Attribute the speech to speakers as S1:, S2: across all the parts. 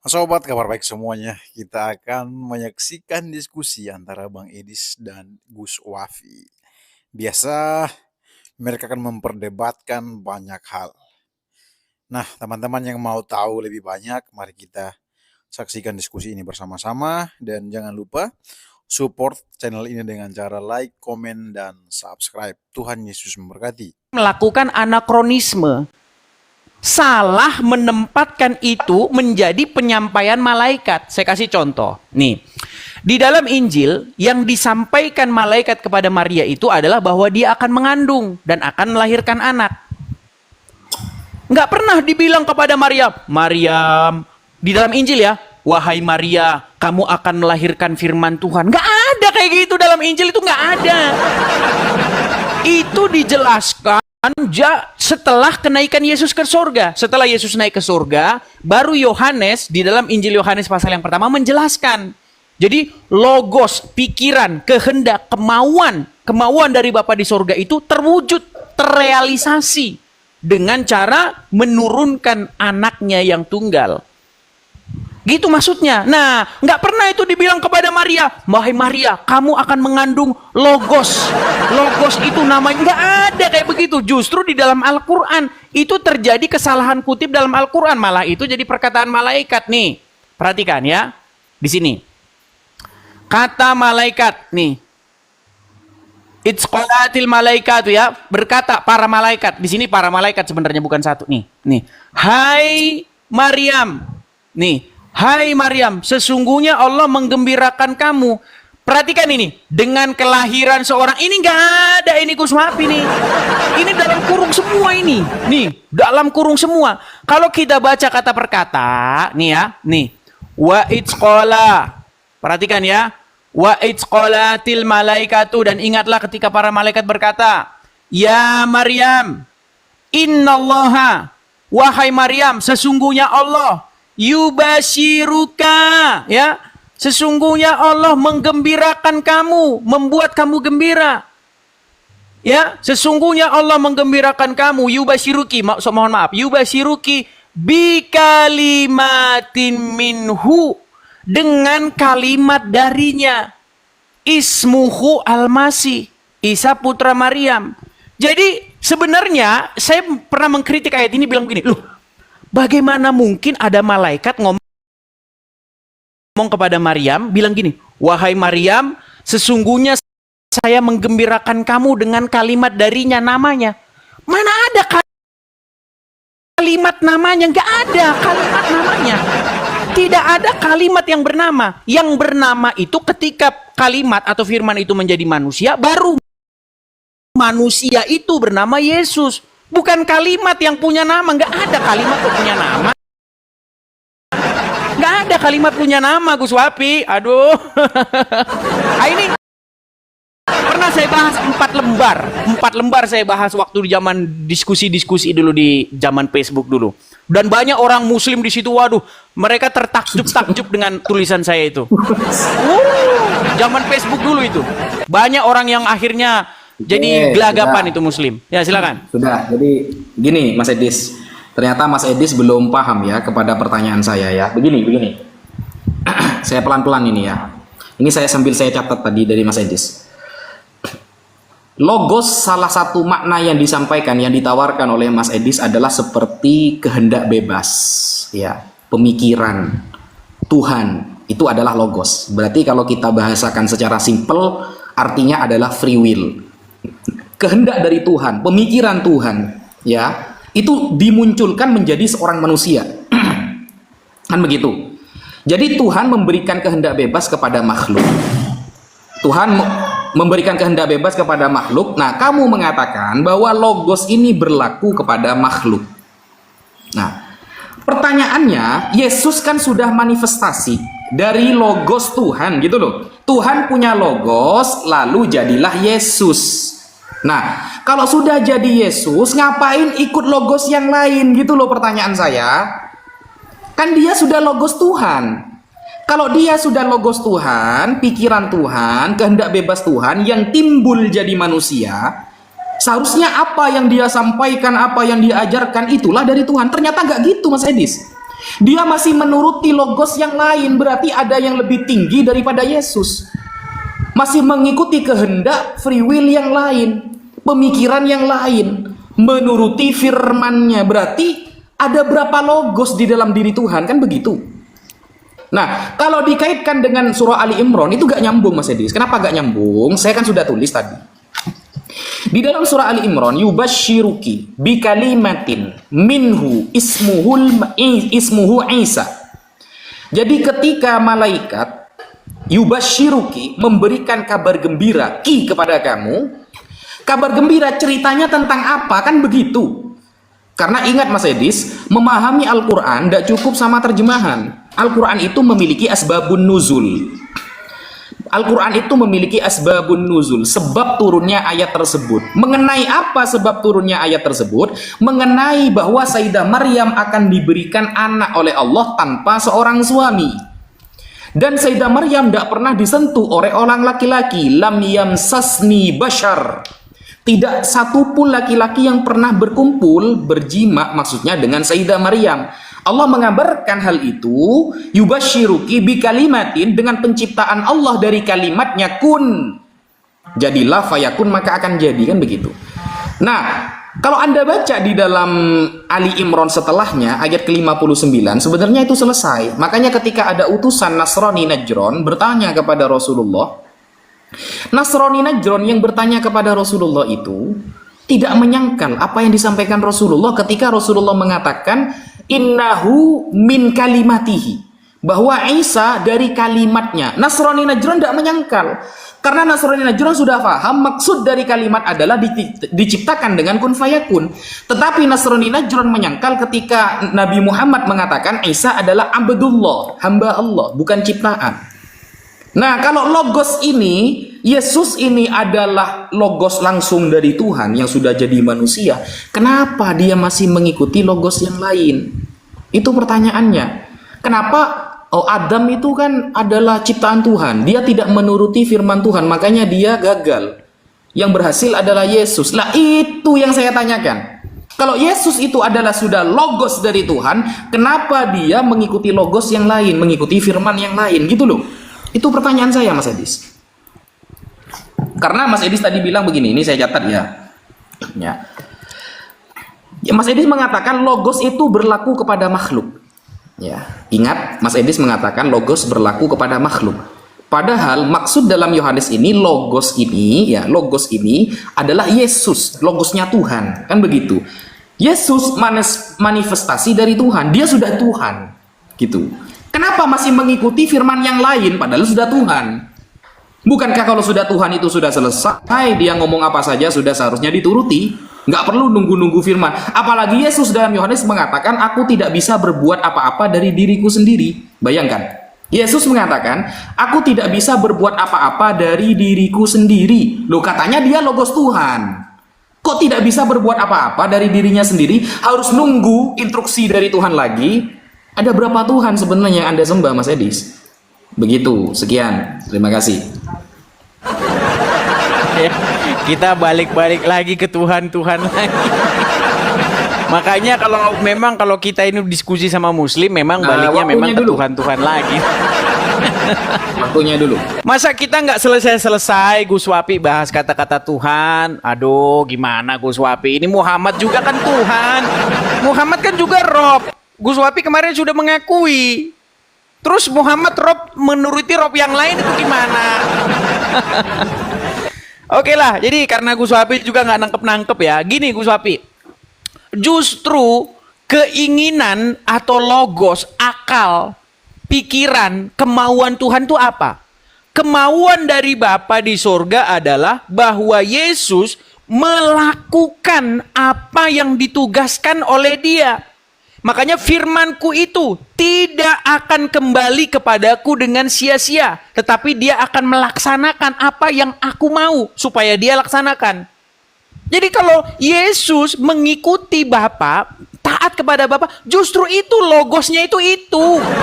S1: Sobat kabar baik semuanya, kita akan menyaksikan diskusi antara Bang Edis dan Gus Wafi. Biasa mereka akan memperdebatkan banyak hal. Nah, teman-teman yang mau tahu lebih banyak, mari kita saksikan diskusi ini bersama-sama. Dan jangan lupa support channel ini dengan cara like, komen, dan subscribe. Tuhan Yesus memberkati.
S2: Melakukan anakronisme, salah menempatkan itu menjadi penyampaian malaikat. Saya kasih contoh nih, di dalam Injil yang disampaikan malaikat kepada Maria itu adalah bahwa dia akan mengandung dan akan melahirkan anak. Nggak pernah dibilang kepada Maryam di dalam Injil ya, wahai Maria, kamu akan melahirkan firman Tuhan. Nggak ada kayak gitu dalam Injil, itu nggak ada. Itu dijelaskan setelah kenaikan Yesus ke surga. Setelah Yesus naik ke surga, baru Yohanes di dalam Injil Yohanes pasal yang pertama menjelaskan. Jadi logos, pikiran, kehendak, kemauan dari Bapa di surga itu terwujud, terrealisasi dengan cara menurunkan anaknya yang tunggal. Gitu maksudnya. Nah, nggak pernah itu dibilang kepada Maria, wahai Maria, kamu akan mengandung logos. Logos itu namanya, nggak ada kayak begitu. Justru di dalam Al-Quran itu terjadi kesalahan kutip dalam Al-Quran. Malah itu jadi perkataan malaikat nih. Perhatikan ya, di sini. Kata malaikat nih. Itzqalatil malaikatu ya, berkata para malaikat. Di sini para malaikat sebenarnya bukan satu nih. Nih, hai Maryam. Nih, hai Maryam, sesungguhnya Allah menggembirakan kamu. Perhatikan ini, dengan kelahiran seorang ini nggak ada ini Gus Wafi nih. Ini dalam kurung semua ini. Nih, dalam kurung semua. Kalau kita baca kata per kata, nih ya, nih. Wa itzqala. Perhatikan ya. Wa itzqalatil malaikatu, dan ingatlah ketika para malaikat berkata, ya Maryam, innallaha, wahai Maryam, sesungguhnya Allah yubashiruka, ya, sesungguhnya Allah menggembirakan kamu, membuat kamu gembira. Ya, sesungguhnya Allah menggembirakan kamu, yubashiruki, mohon maaf, yubashiruki bikalimatin minhu, dengan kalimat darinya, ismuhu al-masih, Isa putra Maryam. Jadi sebenarnya saya pernah mengkritik ayat ini, bilang begini, loh, bagaimana mungkin ada malaikat ngomong kepada Maryam, bilang gini, wahai Maryam, sesungguhnya saya menggembirakan kamu dengan kalimat darinya, namanya. Mana ada kalimat namanya? Nggak ada kalimat namanya. Tidak ada kalimat yang bernama. Yang bernama itu ketika kalimat atau firman itu menjadi manusia, baru manusia itu bernama Yesus. Bukan kalimat yang punya nama. Nggak ada kalimat yang punya nama. Nggak ada kalimat punya nama, Gus Wafi. Aduh. Nah, ini pernah saya bahas 4 lembar. 4 lembar saya bahas waktu di zaman diskusi-diskusi dulu di zaman Facebook dulu. Dan banyak orang muslim di situ, waduh, mereka tertakjub-takjub dengan tulisan saya itu. Zaman Facebook dulu itu. Banyak orang yang akhirnya jadi gelagapan itu muslim. Ya, silakan.
S3: Sudah. Jadi gini, Mas Edis. Ternyata Mas Edis belum paham ya kepada pertanyaan saya ya. Begini. Saya pelan-pelan ini ya. Ini sambil saya catat tadi dari Mas Edis. Logos, salah satu makna yang disampaikan, yang ditawarkan oleh Mas Edis adalah seperti kehendak bebas, ya, pemikiran Tuhan, itu adalah logos. Berarti kalau kita bahasakan secara simpel, artinya adalah free will. Kehendak dari Tuhan, pemikiran Tuhan, ya, itu dimunculkan menjadi seorang manusia. Kan begitu. Jadi Tuhan memberikan kehendak bebas kepada makhluk. Tuhan memberikan kehendak bebas kepada makhluk. Nah, kamu mengatakan bahwa logos ini berlaku kepada makhluk. Nah, pertanyaannya, Yesus kan sudah manifestasi dari logos Tuhan, gitu loh. Tuhan punya logos, lalu jadilah Yesus. Nah, kalau sudah jadi Yesus, ngapain ikut logos yang lain, gitu loh pertanyaan saya. Kan dia sudah logos Tuhan. Kalau dia sudah logos Tuhan, pikiran Tuhan, kehendak bebas Tuhan yang timbul jadi manusia, seharusnya apa yang dia sampaikan, apa yang dia ajarkan itulah dari Tuhan. Ternyata nggak gitu, Mas Edis. Dia masih menuruti logos yang lain, berarti ada yang lebih tinggi daripada Yesus. Masih mengikuti kehendak free will yang lain, pemikiran yang lain, menuruti firman-Nya. Berarti ada berapa logos di dalam diri Tuhan, kan begitu? Nah, kalau dikaitkan dengan surah Ali Imran itu gak nyambung, Mas Edis. Kenapa gak nyambung? Saya kan sudah tulis tadi. Di dalam surah Ali Imran, yubashiruki bi kalimatin minhu ismuhu Isa. Jadi ketika malaikat yubashiruki memberikan kabar gembira kepada kamu, kabar gembira ceritanya tentang apa? Kan begitu. Karena ingat Mas Edis, memahami Al-Quran tidak cukup sama terjemahan. Al-Quran itu memiliki asbabun nuzul. Al-Quran itu memiliki asbabun nuzul, sebab turunnya ayat tersebut. Mengenai apa sebab turunnya ayat tersebut? Mengenai bahwa Sayyidah Maryam akan diberikan anak oleh Allah tanpa seorang suami. Dan Sayyidah Maryam tidak pernah disentuh oleh orang laki-laki. Lam yamsasni bashar. Tidak satu pun laki-laki yang pernah berkumpul, berjima maksudnya dengan Sayyidah Maryam. Allah mengabarkan hal itu, yubashiruki bi kalimatin, dengan penciptaan Allah dari kalimatnya kun. Jadilah fayakun, maka akan jadi, kan begitu. Nah, kalau Anda baca di dalam Ali Imran setelahnya ayat ke-59, sebenarnya itu selesai. Makanya ketika ada utusan Nasrani Najran bertanya kepada Rasulullah, Nasrani Najran yang bertanya kepada Rasulullah itu tidak menyangkal apa yang disampaikan Rasulullah ketika Rasulullah mengatakan innahu min kalimatihi, bahwa Isa dari kalimatnya. Nasrani Najran tidak menyangkal, karena Nasrani Najran sudah paham maksud dari kalimat adalah diciptakan dengan kun fayakun. Tetapi Nasrani Najran menyangkal ketika Nabi Muhammad mengatakan Isa adalah Abdullah, hamba Allah, bukan ciptaan. Nah, kalau logos ini, Yesus ini adalah logos langsung dari Tuhan yang sudah jadi manusia, kenapa dia masih mengikuti logos yang lain? Itu pertanyaannya. Kenapa Adam itu kan adalah ciptaan Tuhan, dia tidak menuruti firman Tuhan, makanya dia gagal. Yang berhasil adalah Yesus. Lah itu yang saya tanyakan. Kalau Yesus itu adalah sudah logos dari Tuhan, kenapa dia mengikuti logos yang lain, mengikuti firman yang lain, gitu loh. Itu pertanyaan saya, Mas Edis. Karena Mas Edis tadi bilang begini, ini saya catat ya. Ya, Mas Edis mengatakan logos itu berlaku kepada makhluk. Ya, ingat Mas Edis mengatakan logos berlaku kepada makhluk. Padahal maksud dalam Yohanes ini logos ini adalah Yesus, logosnya Tuhan, kan begitu. Yesus manifestasi dari Tuhan, dia sudah Tuhan, gitu. Kenapa masih mengikuti firman yang lain padahal sudah Tuhan? Bukankah kalau sudah Tuhan itu sudah selesai, dia ngomong apa saja sudah seharusnya dituruti? Nggak perlu nunggu-nunggu firman. Apalagi Yesus dalam Yohanes mengatakan, aku tidak bisa berbuat apa-apa dari diriku sendiri. Bayangkan, Yesus mengatakan, aku tidak bisa berbuat apa-apa dari diriku sendiri. Loh, katanya dia logos Tuhan. Kok tidak bisa berbuat apa-apa dari dirinya sendiri? Harus nunggu instruksi dari Tuhan lagi? Ada berapa Tuhan sebenarnya yang Anda sembah, Mas Edis? Begitu, sekian. Terima kasih.
S2: Kita balik-balik lagi ke Tuhan-Tuhan lagi. Makanya kalau kita ini diskusi sama Muslim, memang baliknya memang ke Tuhan-Tuhan lagi.
S3: Waktunya dulu.
S2: Masa kita nggak selesai-selesai Gus Wapi bahas kata-kata Tuhan? Aduh, gimana Gus Wapi? Ini Muhammad juga kan Tuhan. Muhammad kan juga Rob. Gus Wapi kemarin sudah mengakui. Terus Muhammad Rob menuruti Rob yang lain itu gimana? Oke lah, jadi karena Gus Wapi juga nggak nangkep-nangkep ya. Gini Gus Wapi, justru keinginan atau logos, akal, pikiran, kemauan Tuhan itu apa? Kemauan dari Bapa di surga adalah bahwa Yesus melakukan apa yang ditugaskan oleh Dia. Makanya firmanku itu tidak akan kembali kepadaku dengan sia-sia, tetapi dia akan melaksanakan apa yang aku mau supaya dia laksanakan. Jadi kalau Yesus mengikuti Bapa, taat kepada Bapa, justru itu logosnya itu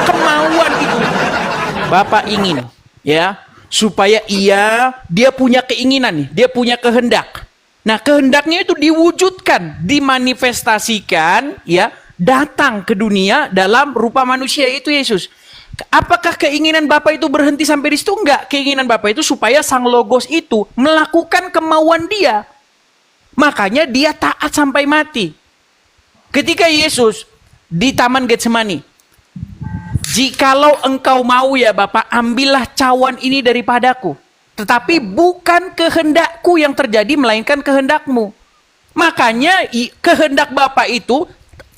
S2: kemauan itu. Bapa ingin ya supaya dia punya keinginan nih, dia punya kehendak. Nah, kehendaknya itu diwujudkan, dimanifestasikan ya datang ke dunia dalam rupa manusia, itu Yesus. Apakah keinginan Bapa itu berhenti sampai di situ? Enggak. Keinginan Bapa itu supaya Sang Logos itu melakukan kemauan Dia. Makanya Dia taat sampai mati. Ketika Yesus di Taman Getsemani, jikalau engkau mau ya Bapa, ambillah cawan ini daripadaku. Tetapi bukan kehendakku yang terjadi, melainkan kehendakmu. Makanya kehendak Bapa itu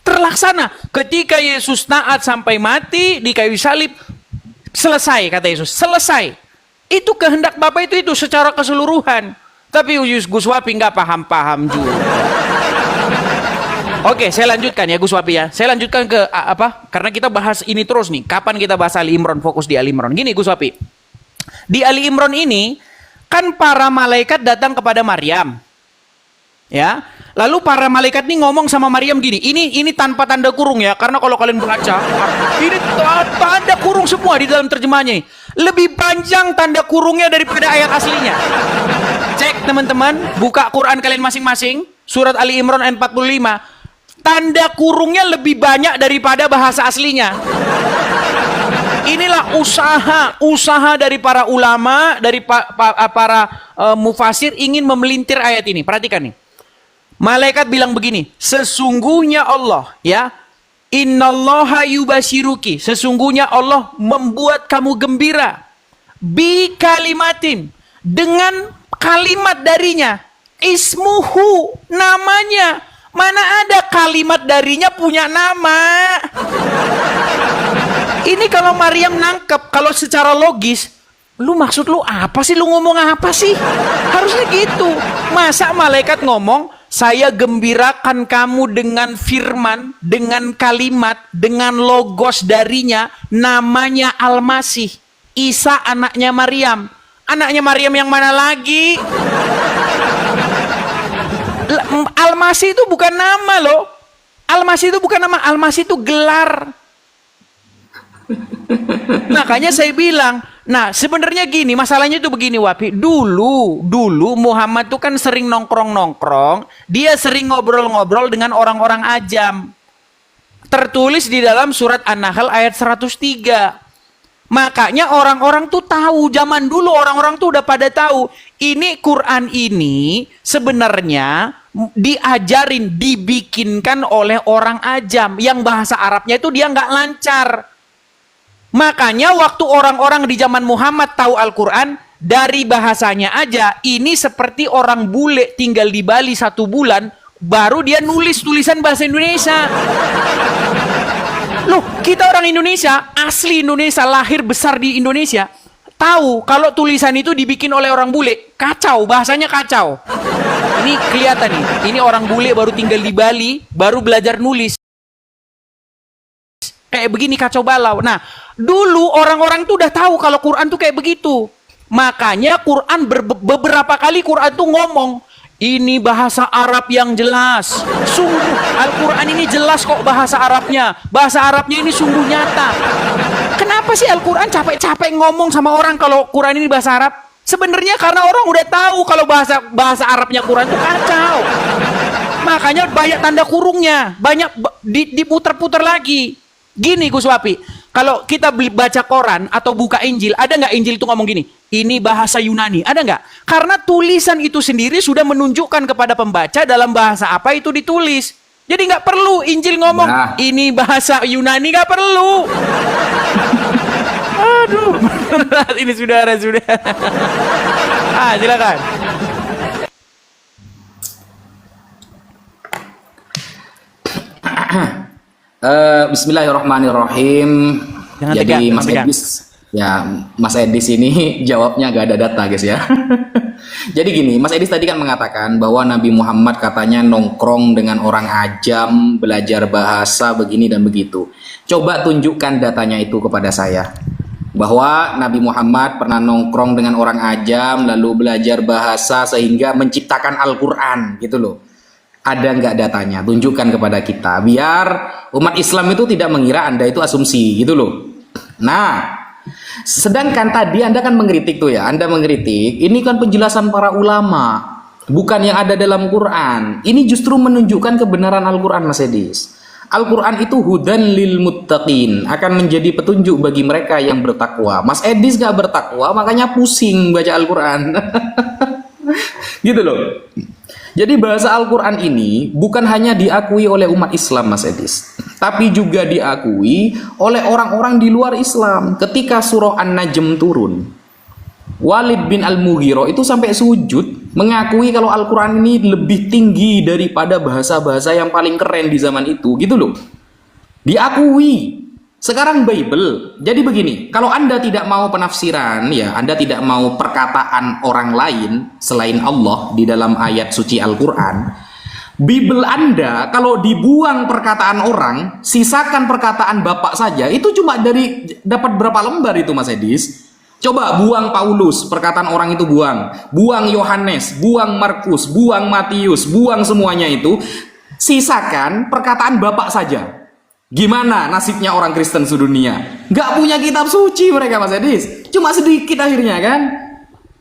S2: terlaksana. Ketika Yesus taat sampai mati di kayu salib, selesai kata Yesus, selesai. Itu kehendak Bapa itu secara keseluruhan. Tapi Gus Wapi nggak paham-paham juga. Oke, saya lanjutkan ya Gus Wapi ya. Saya lanjutkan ke apa? Karena kita bahas ini terus nih. Kapan kita bahas Ali Imran, fokus di Ali Imran. Gini Gus Wapi. Di Ali Imran ini kan para malaikat datang kepada Maryam. Ya. Lalu para malaikat ini ngomong sama Maryam gini. Ini tanpa tanda kurung ya. Karena kalau kalian baca, ini tanda kurung semua di dalam terjemahnya. Lebih panjang tanda kurungnya daripada ayat aslinya. Cek teman-teman, buka Quran kalian masing-masing, surat Ali Imran ayat 45. Tanda kurungnya lebih banyak daripada bahasa aslinya. Inilah usaha dari para ulama, dari para mufasir ingin memelintir ayat ini. Perhatikan nih. Malaikat bilang begini, sesungguhnya Allah, ya, innallaha yubashiruki, sesungguhnya Allah membuat kamu gembira, bi kalimatin, dengan kalimat darinya, ismuhu, namanya. Mana ada kalimat darinya punya nama? Ini kalau Maryam nangkep, kalau secara logis, lu maksud lu apa sih? Lu ngomong apa sih? Harusnya gitu. Masa malaikat ngomong, saya gembirakan kamu dengan firman, dengan kalimat, dengan logos darinya, namanya Al-Masih. Isa anaknya Maryam. Anaknya Maryam yang mana lagi? Al-Masih itu bukan nama loh. Al-Masih itu bukan nama, Al-Masih itu gelar. Makanya saya bilang, nah sebenarnya gini, masalahnya itu begini Wapi. Dulu Muhammad tuh kan sering nongkrong-nongkrong, dia sering ngobrol-ngobrol dengan orang-orang ajam. Tertulis di dalam surat An-Nahl ayat 103. Makanya orang-orang tuh tahu, zaman dulu orang-orang tuh udah pada tahu, ini Quran ini sebenarnya diajarin, dibikinkan oleh orang ajam yang bahasa Arabnya itu dia nggak lancar. Makanya waktu orang-orang di zaman Muhammad tahu Al-Quran, dari bahasanya aja, ini seperti orang bule tinggal di Bali 1 bulan, baru dia nulis tulisan bahasa Indonesia. Loh, kita orang Indonesia, asli Indonesia, lahir besar di Indonesia, tahu kalau tulisan itu dibikin oleh orang bule, kacau, bahasanya kacau. Ini kelihatan nih, ini orang bule baru tinggal di Bali, baru belajar nulis. Kayak begini kacau balau. Nah, dulu orang-orang tuh udah tahu kalau Quran tuh kayak begitu. Makanya Quran beberapa kali Quran tuh ngomong, ini bahasa Arab yang jelas. Sungguh Al-Quran ini jelas kok bahasa Arabnya. Bahasa Arabnya ini sungguh nyata. Kenapa sih Al-Quran capek-capek ngomong sama orang kalau Quran ini bahasa Arab? Sebenarnya karena orang udah tahu kalau bahasa Arabnya Quran itu kacau. Makanya banyak tanda kurungnya, banyak diputer-puter lagi. Gini Gus Wapi, kalau kita baca koran atau buka Injil, ada nggak Injil itu ngomong gini, ini bahasa Yunani, ada nggak? Karena tulisan itu sendiri sudah menunjukkan kepada pembaca dalam bahasa apa itu ditulis. Jadi nggak perlu Injil ngomong, ini bahasa Yunani, nggak perlu. Aduh, ini sudah. Silakan.
S3: Bismillahirrahmanirrahim. Jadi
S2: tegang,
S3: Mas Edis, ya Mas Edis ini jawabnya gak ada data guys ya. Jadi gini, Mas Edis tadi kan mengatakan bahwa Nabi Muhammad katanya nongkrong dengan orang ajam, belajar bahasa begini dan begitu. Coba tunjukkan datanya itu kepada saya. Bahwa Nabi Muhammad pernah nongkrong dengan orang ajam, lalu belajar bahasa sehingga menciptakan Al-Quran gitu loh. Ada nggak datanya? Tunjukkan kepada kita, biar umat Islam itu tidak mengira Anda itu asumsi gitu loh. Nah, sedangkan tadi Anda kan mengkritik tuh ya, Anda mengkritik, ini kan penjelasan para ulama, bukan yang ada dalam Quran. Ini justru menunjukkan kebenaran Al-Quran Mas Edis. Al-Quran itu hudan lil muttaqin, akan menjadi petunjuk bagi mereka yang bertakwa. Mas Edis gak bertakwa, makanya pusing baca Al-Quran. Gitu loh. Jadi bahasa Al-Quran ini bukan hanya diakui oleh umat Islam, Mas Edis, tapi juga diakui oleh orang-orang di luar Islam. Ketika surah An-Najm turun, Walid bin Al-Mughirah itu sampai sujud mengakui kalau Al-Quran ini lebih tinggi daripada bahasa-bahasa yang paling keren di zaman itu, gitu loh. Diakui. Sekarang Bible. Jadi begini, kalau Anda tidak mau penafsiran, ya, Anda tidak mau perkataan orang lain selain Allah di dalam ayat suci Al-Quran, Bible Anda kalau dibuang perkataan orang, sisakan perkataan Bapak saja, itu cuma dari dapat berapa lembar itu, Mas Edis? Coba buang Paulus, perkataan orang itu buang. Buang Yohanes, buang Markus, buang Matius, buang semuanya itu. Sisakan perkataan Bapak saja. Gimana nasibnya orang Kristen sedunia? Gak punya kitab suci mereka, Mas Edis. Cuma sedikit akhirnya kan?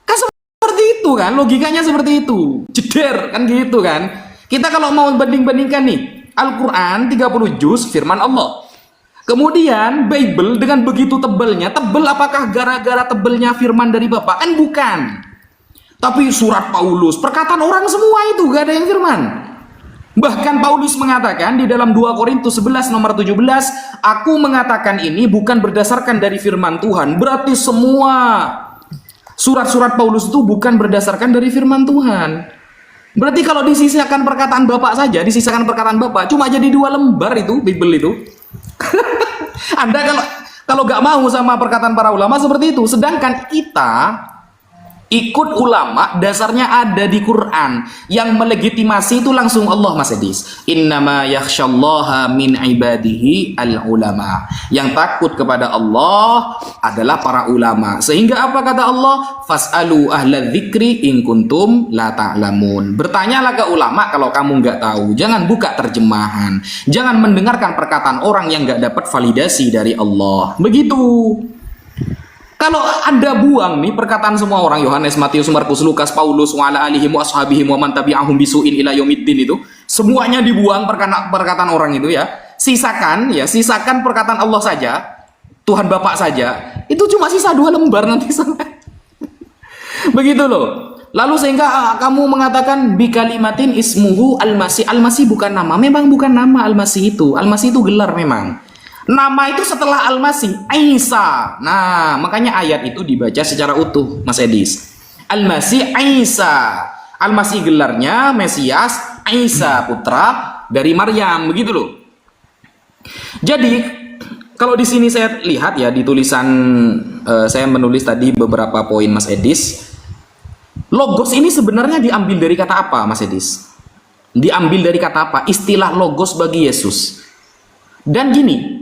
S3: Kan seperti itu kan? Logikanya seperti itu. Jeder kan gitu kan? Kita kalau mau banding-bandingkan nih, Al-Quran 30 juz firman Allah. Kemudian Bible dengan begitu tebalnya, tebal apakah gara-gara tebalnya firman dari Bapak? Kan bukan. Tapi surat Paulus, perkataan orang semua itu gak ada yang firman. Bahkan Paulus mengatakan di dalam 2 Korintus 11 nomor 17, aku mengatakan ini bukan berdasarkan dari firman Tuhan. Berarti semua surat-surat Paulus itu bukan berdasarkan dari firman Tuhan. Berarti kalau disisakan perkataan Bapak saja, disisakan perkataan Bapak, cuma jadi 2 lembar itu Bible itu. Anda kalau nggak mau sama perkataan para ulama seperti itu, sedangkan kita ikut ulama, dasarnya ada di Quran. Yang melegitimasi itu langsung Allah, Mas Edis. Innama yakhsyallaha min ibadihi al-ulama. Yang takut kepada Allah adalah para ulama. Sehingga apa kata Allah? Fas'alu ahla dzikri in kuntum la ta'lamun. Bertanyalah ke ulama kalau kamu nggak tahu. Jangan buka terjemahan. Jangan mendengarkan perkataan orang yang nggak dapat validasi dari Allah. Begitu. Kalau Anda buang nih perkataan semua orang, Yohanes, Matius, Markus, Lukas, Paulus, wa ala alihi wa ashabihim wa man tabi'ahum bisu'in ila yaumiddin itu, semuanya dibuang perkataan orang itu ya. Sisakan perkataan Allah saja, Tuhan Bapak saja. Itu cuma sisa 2 lembar nanti sampai. Begitu loh. Lalu sehingga kamu mengatakan bi kalimatin ismuhu al-masih. Al-masih bukan nama, memang bukan nama Al-Masih itu. Al-Masih itu gelar memang. Nama itu setelah Al-Masih, Isa. Nah, makanya ayat itu dibaca secara utuh, Mas Edis. Al-Masih Isa. Al-Masih gelarnya Mesias, Isa putra dari Maryam, begitu loh. Jadi, kalau di sini saya lihat ya di tulisan saya menulis tadi beberapa poin, Mas Edis. Logos ini sebenarnya diambil dari kata apa, Mas Edis? Diambil dari kata apa? Istilah logos bagi Yesus. Dan gini,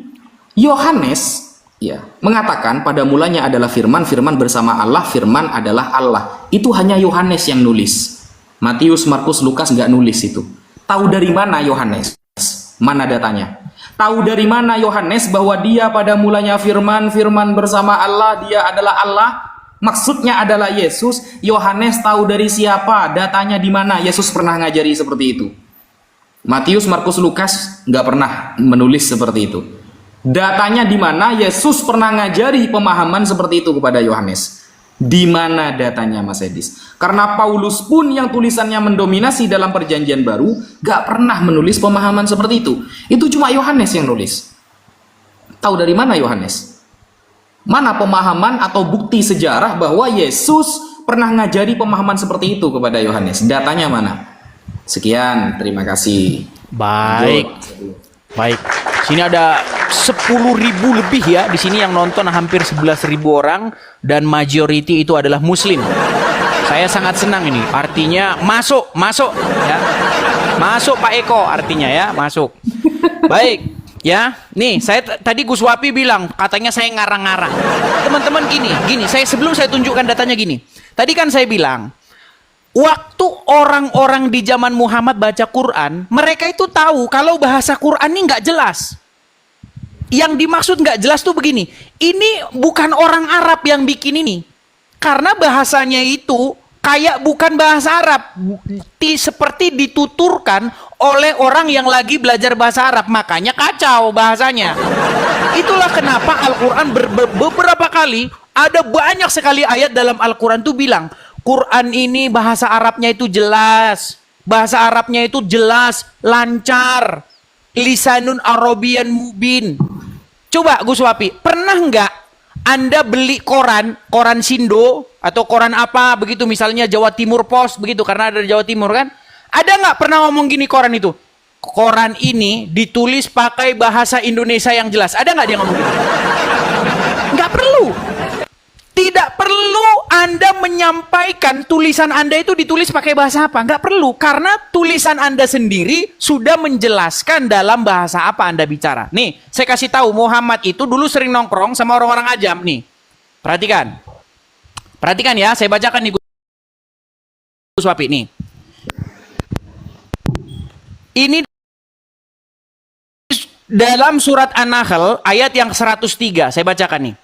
S3: Yohanes ya mengatakan pada mulanya adalah firman, firman bersama Allah, firman adalah Allah. Itu hanya Yohanes yang nulis. Matius, Markus, Lukas nggak nulis itu. Tahu dari mana Yohanes? Mana datanya? Tahu dari mana Yohanes bahwa dia pada mulanya firman, firman bersama Allah, dia adalah Allah? Maksudnya adalah Yesus. Yohanes tahu dari siapa? Datanya di mana? Yesus pernah ngajari seperti itu. Matius, Markus, Lukas nggak pernah menulis seperti itu. Datanya di mana? Yesus pernah ngajari pemahaman seperti itu kepada Yohanes. Di mana datanya, Mas Edis? Karena Paulus pun yang tulisannya mendominasi dalam perjanjian baru gak pernah menulis pemahaman seperti itu. Itu cuma Yohanes yang nulis. Tahu dari mana Yohanes? Mana pemahaman atau bukti sejarah bahwa Yesus pernah ngajari pemahaman seperti itu kepada Yohanes? Datanya mana? Sekian, terima kasih.
S2: Baik. Baik. Sini ada 10.000 lebih ya di sini yang nonton, hampir 11.000 orang, dan majority itu adalah Muslim. Saya sangat senang ini. Artinya masuk ya. Masuk Pak Eko artinya ya, masuk. Baik. Ya, nih saya tadi Gus Wapi bilang katanya saya ngarang-ngarang. Teman-teman gini, sebelum saya tunjukkan datanya gini. Tadi kan saya bilang waktu orang-orang di zaman Muhammad baca Quran, mereka itu tahu kalau bahasa Quran ini nggak jelas. Yang dimaksud nggak jelas tuh begini, ini bukan orang Arab yang bikin ini, karena bahasanya itu kayak bukan bahasa Arab, seperti dituturkan oleh orang yang lagi belajar bahasa Arab, makanya kacau bahasanya. Itulah kenapa Al-Quran beberapa kali ada banyak sekali ayat dalam Al-Quran tuh bilang Quran ini bahasa Arabnya itu jelas, bahasa Arabnya itu jelas, lancar, lisanun Arabian mubin. Coba Gus Wapi, pernah nggak Anda beli koran Sindo atau koran apa begitu, misalnya Jawa Timur Post begitu, karena ada di Jawa Timur kan? Ada nggak pernah ngomong gini koran itu? Koran ini ditulis pakai bahasa Indonesia yang jelas. Ada nggak dia ngomong gitu? Nggak perlu. Tidak perlu Anda menyampaikan tulisan Anda itu ditulis pakai bahasa apa. Nggak perlu. Karena tulisan Anda sendiri sudah menjelaskan dalam bahasa apa Anda bicara. Nih, saya kasih tahu Muhammad itu dulu sering nongkrong sama orang-orang ajam. Nih, perhatikan. Perhatikan ya, saya bacakan nih Gus Wapi nih. Ini dalam surat An-Nahl ayat yang 103, saya bacakan nih.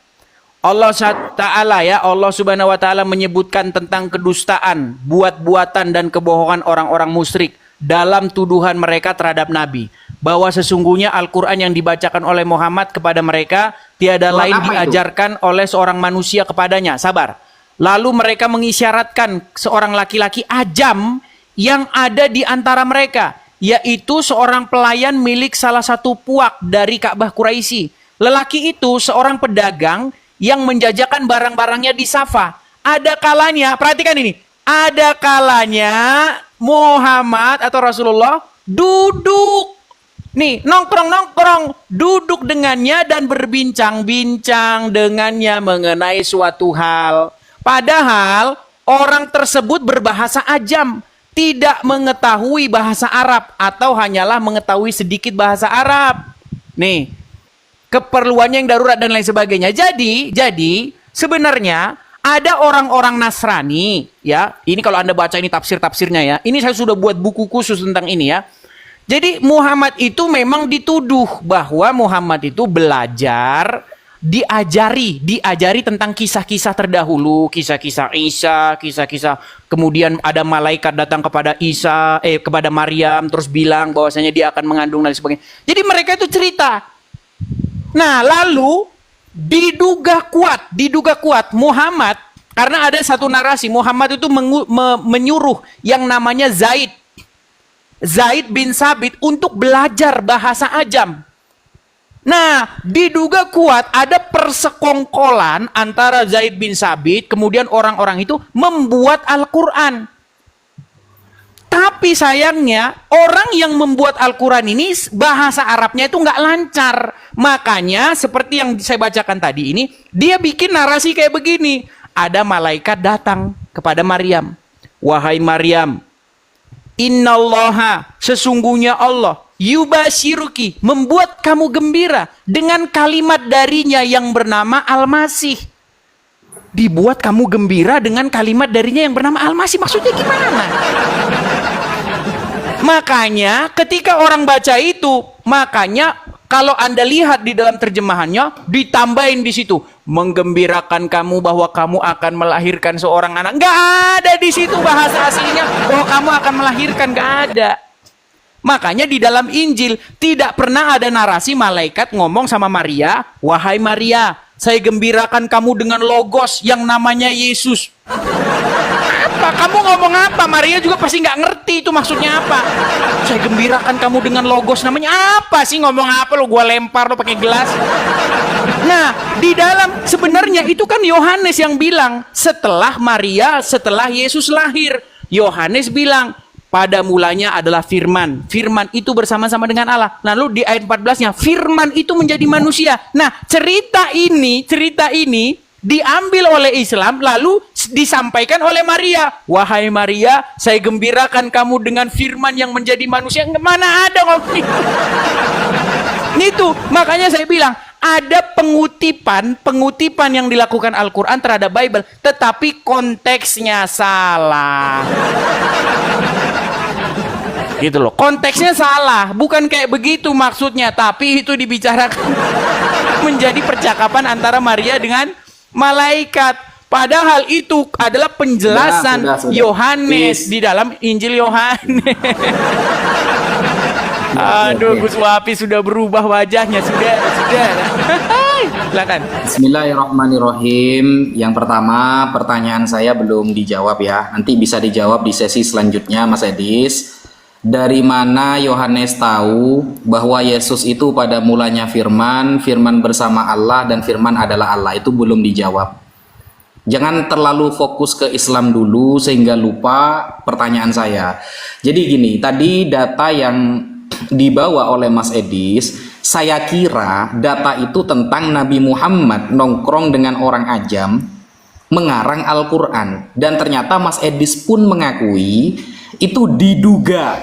S2: Allah Ta'ala ya, Allah Subhanahu wa Ta'ala menyebutkan tentang kedustaan, buat-buatan dan kebohongan orang-orang musyrik dalam tuduhan mereka terhadap Nabi. Bahwa sesungguhnya Al-Quran yang dibacakan oleh Muhammad kepada mereka tiada lain diajarkan oleh seorang manusia kepadanya. Sabar. Lalu mereka mengisyaratkan seorang laki-laki ajam yang ada di antara mereka, yaitu seorang pelayan milik salah satu puak dari Ka'bah Quraisy. Lelaki itu seorang pedagang yang menjajakan barang-barangnya di Safa. Ada kalanya, perhatikan ini, ada kalanya Muhammad atau Rasulullah duduk, nih nongkrong-nongkrong, duduk dengannya dan berbincang-bincang dengannya mengenai suatu hal. Padahal orang tersebut berbahasa ajam, tidak mengetahui bahasa Arab atau hanyalah mengetahui sedikit bahasa Arab. Nih, keperluannya yang darurat dan lain sebagainya. Jadi sebenarnya ada orang-orang Nasrani ya. Ini kalau Anda baca ini tafsir-tafsirnya ya. Ini saya sudah buat buku khusus tentang ini ya. Jadi Muhammad itu memang dituduh bahwa Muhammad itu belajar, diajari tentang kisah-kisah terdahulu, kisah-kisah Isa, kisah-kisah kemudian ada malaikat datang kepada kepada Maryam terus bilang bahwasanya dia akan mengandung dan sebagainya. Jadi mereka itu cerita. Nah, lalu diduga kuat Muhammad, karena ada satu narasi Muhammad itu menyuruh yang namanya Zaid bin Sabit untuk belajar bahasa ajam. Nah, diduga kuat ada persekongkolan antara Zaid bin Sabit, kemudian orang-orang itu membuat Al-Quran. Tapi sayangnya, orang yang membuat Al-Quran ini bahasa Arabnya itu nggak lancar. Makanya, seperti yang saya bacakan tadi ini, dia bikin narasi kayak begini. Ada malaikat datang kepada Maryam. Wahai Maryam, innallaha, sesungguhnya Allah, yubashiruki, membuat kamu gembira dengan kalimat darinya yang bernama Al-Masih. Dibuat kamu gembira dengan kalimat darinya yang bernama Al-Masih. Maksudnya gimana? Makanya ketika orang baca itu, makanya kalau Anda lihat di dalam terjemahannya ditambahin di situ, menggembirakan kamu bahwa kamu akan melahirkan seorang anak. Nggak ada di situ bahasa aslinya bahwa kamu akan melahirkan, nggak ada. Makanya di dalam Injil tidak pernah ada narasi malaikat ngomong sama Maria, wahai Maria, saya gembirakan kamu dengan logos yang namanya Yesus. Apa? Kamu ngomong apa? Maria juga pasti nggak ngerti itu maksudnya apa. Saya gembirakan kamu dengan logos namanya apa sih? Ngomong apa lo? Gua lempar lo pakai gelas. Nah, di dalam sebenarnya itu kan Yohanes yang bilang setelah Yesus lahir, Yohanes bilang pada mulanya adalah firman. Firman itu bersama-sama dengan Allah. Lalu di ayat 14-nya, firman itu menjadi manusia. Nah, cerita ini diambil oleh Islam lalu disampaikan oleh Maria. Wahai Maria, saya gembirakan kamu dengan firman yang menjadi manusia. Mana ada ngomong itu. Makanya saya bilang, ada pengutipan yang dilakukan Al-Quran terhadap Bible, tetapi konteksnya salah. Gitu loh, konteksnya salah, bukan kayak begitu maksudnya, tapi itu dibicarakan menjadi percakapan antara Maria dengan malaikat. Padahal itu adalah penjelasan Yohanes di dalam Injil Yohanes. Aduh, Gus Wafi sudah berubah wajahnya, sudah. Silakan.
S3: Bismillahirrahmanirrahim. Yang pertama, pertanyaan saya belum dijawab ya. Nanti bisa dijawab di sesi selanjutnya, Mas Edis. Dari mana Yohanes tahu bahwa Yesus itu pada mulanya firman, firman bersama Allah, dan firman adalah Allah? Itu belum dijawab. Jangan terlalu fokus ke Islam dulu sehingga lupa pertanyaan saya. Jadi gini, tadi data yang dibawa oleh Mas Edis, saya kira data itu tentang Nabi Muhammad nongkrong dengan orang ajam mengarang Al-Quran. Dan ternyata Mas Edis pun mengakui itu diduga.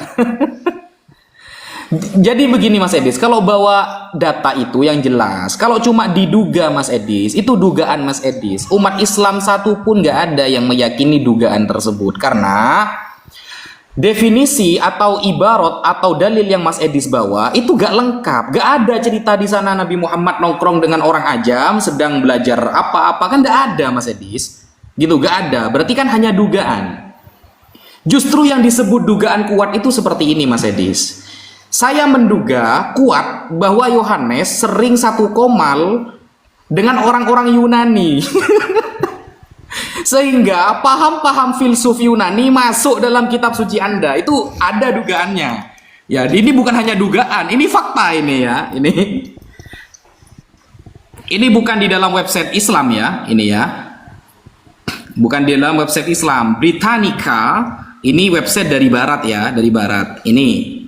S3: Jadi begini Mas Edis, kalau bawa data itu yang jelas, kalau cuma diduga Mas Edis, itu dugaan Mas Edis. Umat Islam satu pun gak ada yang meyakini dugaan tersebut. Karena definisi atau ibarat atau dalil yang Mas Edis bawa itu gak lengkap. Gak ada cerita di sana Nabi Muhammad nongkrong dengan orang ajam sedang belajar apa-apa, kan gak ada Mas Edis. Gitu, gak ada. Berarti kan hanya dugaan. Justru yang disebut dugaan kuat itu seperti ini Mas Edis. Saya menduga kuat bahwa Yohanes sering satu komal dengan orang-orang Yunani. Sehingga paham-paham filsuf Yunani masuk dalam kitab suci Anda. Itu ada dugaannya. Ya, ini bukan hanya dugaan, ini fakta ini ya. Ini bukan di dalam website Islam ya, ini ya. Bukan di dalam website Islam. Britannica, ini website dari barat ya, dari barat. Ini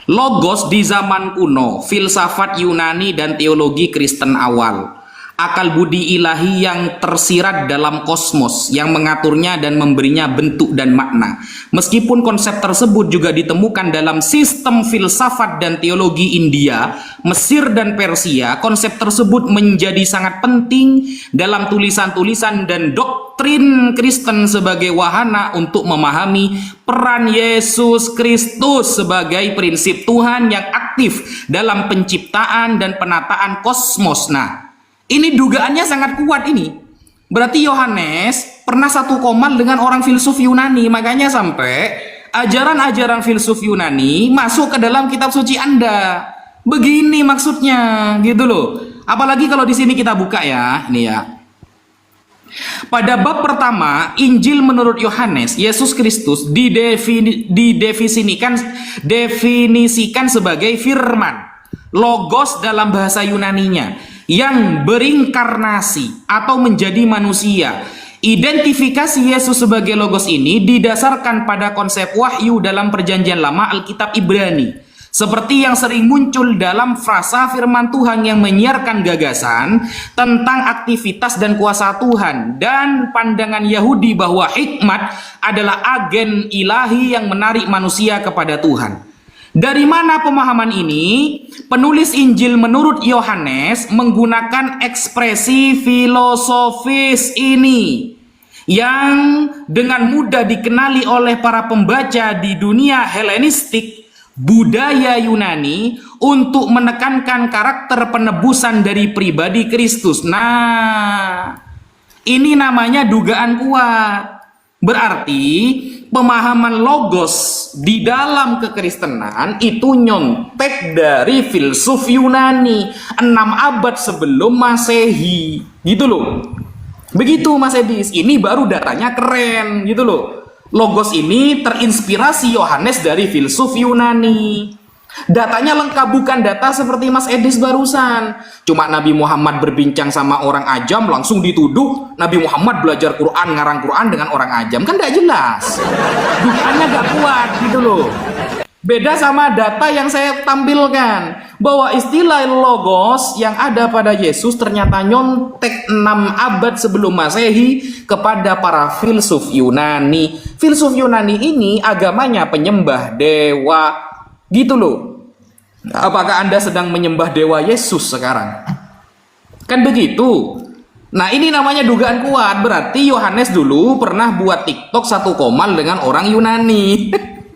S3: Logos di zaman kuno, filsafat Yunani dan teologi Kristen awal. Akal budi ilahi yang tersirat dalam kosmos, yang mengaturnya dan memberinya bentuk dan makna. Meskipun konsep tersebut juga ditemukan dalam sistem filsafat dan teologi India, Mesir dan Persia, konsep tersebut menjadi sangat penting dalam tulisan-tulisan dan doktrin Kristen sebagai wahana untuk memahami peran Yesus Kristus sebagai prinsip Tuhan yang aktif dalam penciptaan dan penataan kosmos. Nah, ini dugaannya sangat kuat ini. Berarti Yohanes pernah satu komal dengan orang filsuf Yunani. Makanya sampai ajaran-ajaran filsuf Yunani masuk ke dalam kitab suci Anda. Begini maksudnya, gitu loh. Apalagi kalau di sini kita buka ya, ini ya. Pada bab pertama, Injil menurut Yohanes, Yesus Kristus didefinisikan sebagai firman, logos dalam bahasa Yunaninya, yang berinkarnasi atau menjadi manusia. Identifikasi Yesus sebagai logos ini didasarkan pada konsep wahyu dalam perjanjian lama Alkitab Ibrani. Seperti yang sering muncul dalam frasa firman Tuhan yang menyiarkan gagasan tentang aktivitas dan kuasa Tuhan, dan pandangan Yahudi bahwa hikmat adalah agen ilahi yang menarik manusia kepada Tuhan. Dari mana pemahaman ini? Penulis Injil menurut Yohanes menggunakan ekspresi filosofis ini yang dengan mudah dikenali oleh para pembaca di dunia Helenistik, budaya Yunani, untuk menekankan karakter penebusan dari pribadi Kristus. Nah, ini namanya dugaan kuat. Berarti pemahaman logos di dalam kekristenan itu nyontek dari filsuf Yunani 6 abad sebelum Masehi, gitu loh. Begitu Mas Edis, ini baru datanya keren, gitu loh. Logos ini terinspirasi Yohanes dari filsuf Yunani. Datanya lengkap, bukan data seperti Mas Edis barusan. Cuma Nabi Muhammad berbincang sama orang ajam langsung dituduh Nabi Muhammad belajar Quran, ngarang Quran dengan orang ajam. Kan gak jelas. Dugaannya gak kuat gitu loh. Beda sama data yang saya tampilkan, bahwa istilah logos yang ada pada Yesus ternyata nyontek 6 abad sebelum Masehi kepada para filsuf Yunani. Filsuf Yunani ini agamanya penyembah dewa, gitu loh. Apakah Anda sedang menyembah dewa Yesus sekarang? Kan begitu. Nah, ini namanya dugaan kuat. Berarti Yohanes dulu pernah buat TikTok satu komal dengan orang Yunani.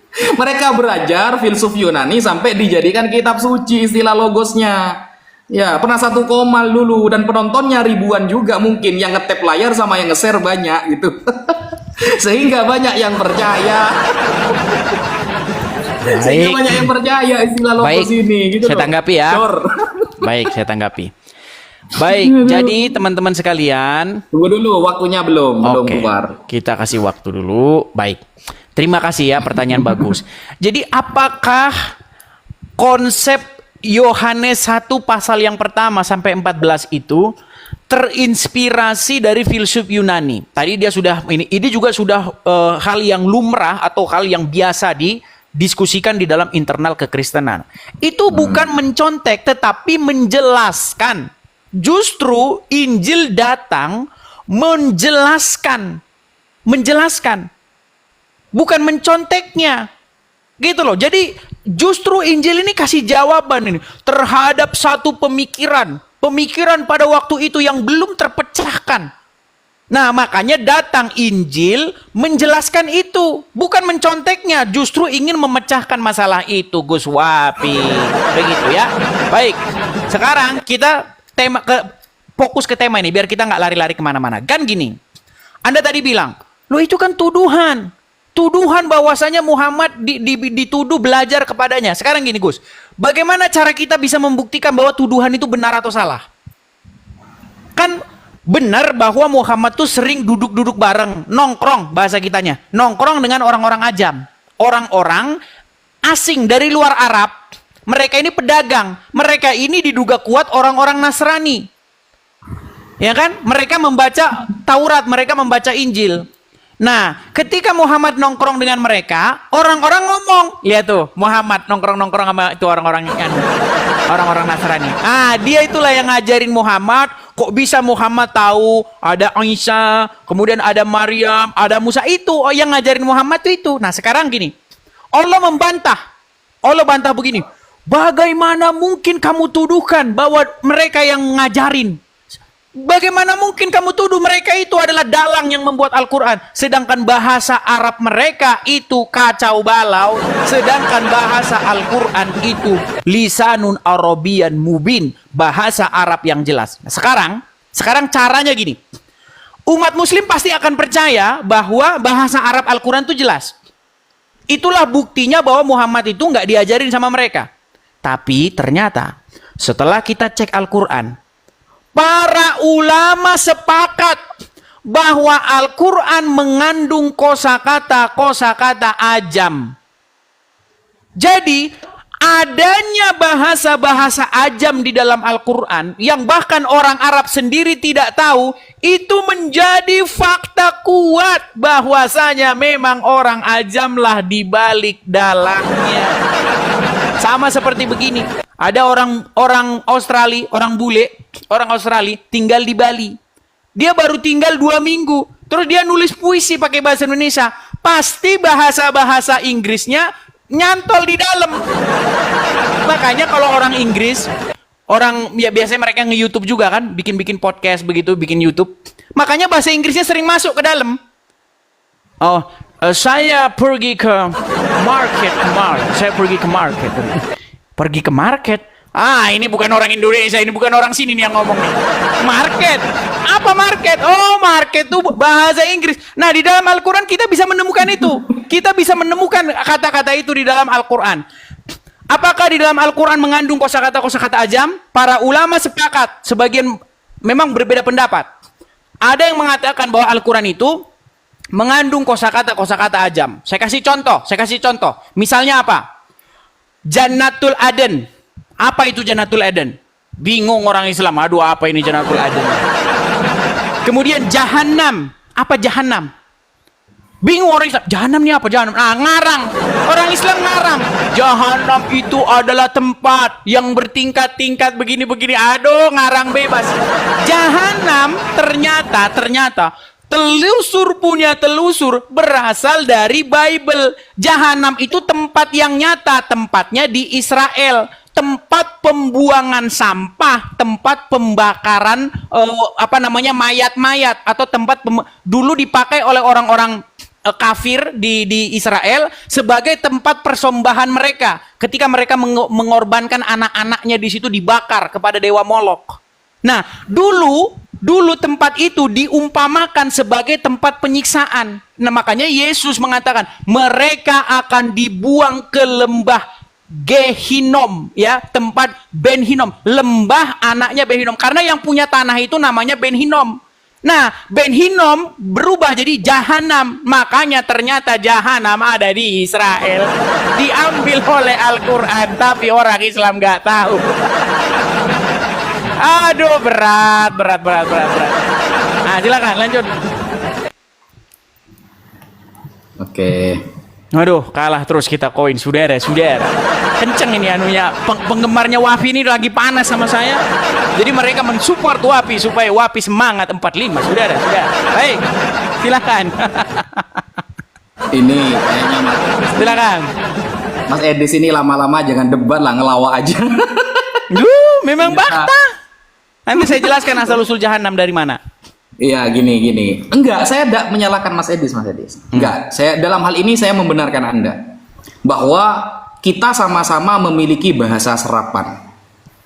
S3: Mereka belajar filsuf Yunani sampai dijadikan kitab suci istilah logosnya. Ya, pernah satu komal dulu, dan penontonnya ribuan juga mungkin, yang ngetap layar sama yang nge-share banyak gitu. Sehingga banyak yang percaya. Sehingga banyak yang percaya istilah
S2: Baik,
S3: logos ini gitu
S2: saya
S3: loh.
S2: tanggapi ya.
S3: Cor.
S2: Baik, saya tanggapi. Baik, jadi teman-teman sekalian,
S3: Tunggu dulu, waktunya belum
S2: oke,
S3: keluar.
S2: kita kasih waktu dulu. Baik, terima kasih ya, pertanyaan bagus. Jadi apakah konsep Yohanes 1 pasal yang pertama sampai 14 itu terinspirasi dari filsuf Yunani? Tadi dia sudah, ini juga sudah hal yang lumrah atau hal yang biasa didiskusikan di dalam internal kekristenan. Itu bukan mencontek, tetapi menjelaskan. Justru Injil datang menjelaskan, bukan menconteknya, gitu loh. Jadi justru Injil ini kasih jawaban ini terhadap satu pemikiran pada waktu itu yang belum terpecahkan. Nah, makanya datang Injil menjelaskan itu, bukan menconteknya, justru ingin memecahkan masalah itu, Gus Wafi. Begitu ya. Baik, sekarang kita fokus ke tema ini biar kita nggak lari-lari kemana-mana. Kan gini, Anda tadi bilang, loh itu kan tuduhan bahwasanya Muhammad dituduh belajar kepadanya. Sekarang gini Gus, bagaimana cara kita bisa membuktikan bahwa tuduhan itu benar atau salah? Kan benar bahwa Muhammad tuh sering duduk-duduk bareng, nongkrong bahasa kitanya, nongkrong dengan orang-orang ajam, orang-orang asing dari luar Arab. Mereka ini pedagang, mereka ini diduga kuat orang-orang Nasrani. Ya kan? Mereka membaca Taurat, mereka membaca Injil. Nah, ketika Muhammad nongkrong dengan mereka, orang-orang ngomong, lihat tuh, Muhammad nongkrong-nongkrong sama itu orang-orang Nasrani. Ah, dia itulah yang ngajarin Muhammad. Kok bisa Muhammad tahu ada Isa, kemudian ada Maryam, ada Musa, itu yang ngajarin Muhammad itu. Nah, sekarang gini, Allah bantah begini. Bagaimana mungkin kamu tuduhkan bahwa mereka yang ngajarin? Bagaimana mungkin kamu tuduh mereka itu adalah dalang yang membuat Al-Quran? Sedangkan bahasa Arab mereka itu kacau balau. Sedangkan bahasa Al-Quran itu lisanun Arabian mubin. Bahasa Arab yang jelas. Nah, sekarang caranya gini. Umat muslim pasti akan percaya bahwa bahasa Arab Al-Quran itu jelas. Itulah buktinya bahwa Muhammad itu nggak diajarin sama mereka. Tapi ternyata setelah kita cek Al-Quran, para ulama sepakat bahwa Al-Quran mengandung kosakata ajam. Jadi adanya bahasa-bahasa ajam di dalam Al-Quran yang bahkan orang Arab sendiri tidak tahu, itu menjadi fakta kuat bahwasanya memang orang ajamlah di balik dalangnya. Sama seperti begini, ada orang Australia, orang Australia tinggal di Bali. Dia baru tinggal 2 minggu, terus dia nulis puisi pakai bahasa Indonesia. Pasti bahasa Inggrisnya nyantol di dalam. Makanya kalau orang Inggris, ya biasanya mereka nge-YouTube juga kan, bikin podcast begitu, bikin YouTube. Makanya bahasa Inggrisnya sering masuk ke dalam. Oh, saya pergi ke market. Saya pergi ke market. Pergi ke market? Ah, ini bukan orang Indonesia, ini bukan orang sini nih yang ngomong nih. Market? Apa market? Oh, market itu bahasa Inggris. Nah, di dalam Al-Quran kita bisa menemukan itu. Kita bisa menemukan kata-kata itu di dalam Al-Quran. Apakah di dalam Al-Quran mengandung kosakata ajam? Para ulama sepakat. Sebagian memang berbeda pendapat. Ada yang mengatakan bahwa Al-Quran itu mengandung kosakata ajam. Saya kasih contoh. Misalnya apa? Jannatul Aden. Apa itu Jannatul Aden? Bingung orang Islam. Aduh, apa ini Jannatul Aden? Kemudian Jahannam. Apa Jahannam? Bingung orang Islam. Jahannam ini apa? Jahannam. Ah, ngarang. Orang Islam ngarang. Jahannam itu adalah tempat yang bertingkat-tingkat begini-begini. Aduh, ngarang bebas. Jahannam ternyata telusur berasal dari Bible. Jahanam itu tempat yang nyata, tempatnya di Israel, tempat pembuangan sampah, tempat pembakaran mayat-mayat, atau tempat dulu dipakai oleh orang-orang kafir di Israel sebagai tempat persembahan mereka ketika mereka mengorbankan anak-anaknya di situ, dibakar kepada dewa Molok. Nah, dulu Dulu tempat itu diumpamakan sebagai tempat penyiksaan. Nah, makanya Yesus mengatakan mereka akan dibuang ke lembah Gehinom, ya, tempat Ben Hinom, lembah anaknya Ben Hinom. Karena yang punya tanah itu namanya Ben Hinom. Nah, Ben Hinom berubah jadi Jahanam. Makanya ternyata Jahanam ada di Israel. Diambil oleh Al-Quran, tapi orang Islam nggak tahu. Aduh, berat. Nah, silakan lanjut.
S3: Oke.
S2: Aduh, kalah terus kita koin, saudara. Kenceng ini anunya, penggemarnya Wafi ini lagi panas sama saya. Jadi mereka mensupport Wafi supaya Wafi semangat 45, saudara. Baik, silakan.
S3: Ini kayaknya
S2: Silakan.
S3: Mas Edis ini lama-lama jangan debat lah, ngelawak aja.
S2: Memang fakta. Nanti saya jelaskan asal-usul Jahanam dari mana.
S3: Iya, gini. Enggak, saya tidak menyalahkan Mas Edis. Enggak, dalam hal ini saya membenarkan Anda bahwa kita sama-sama memiliki bahasa serapan.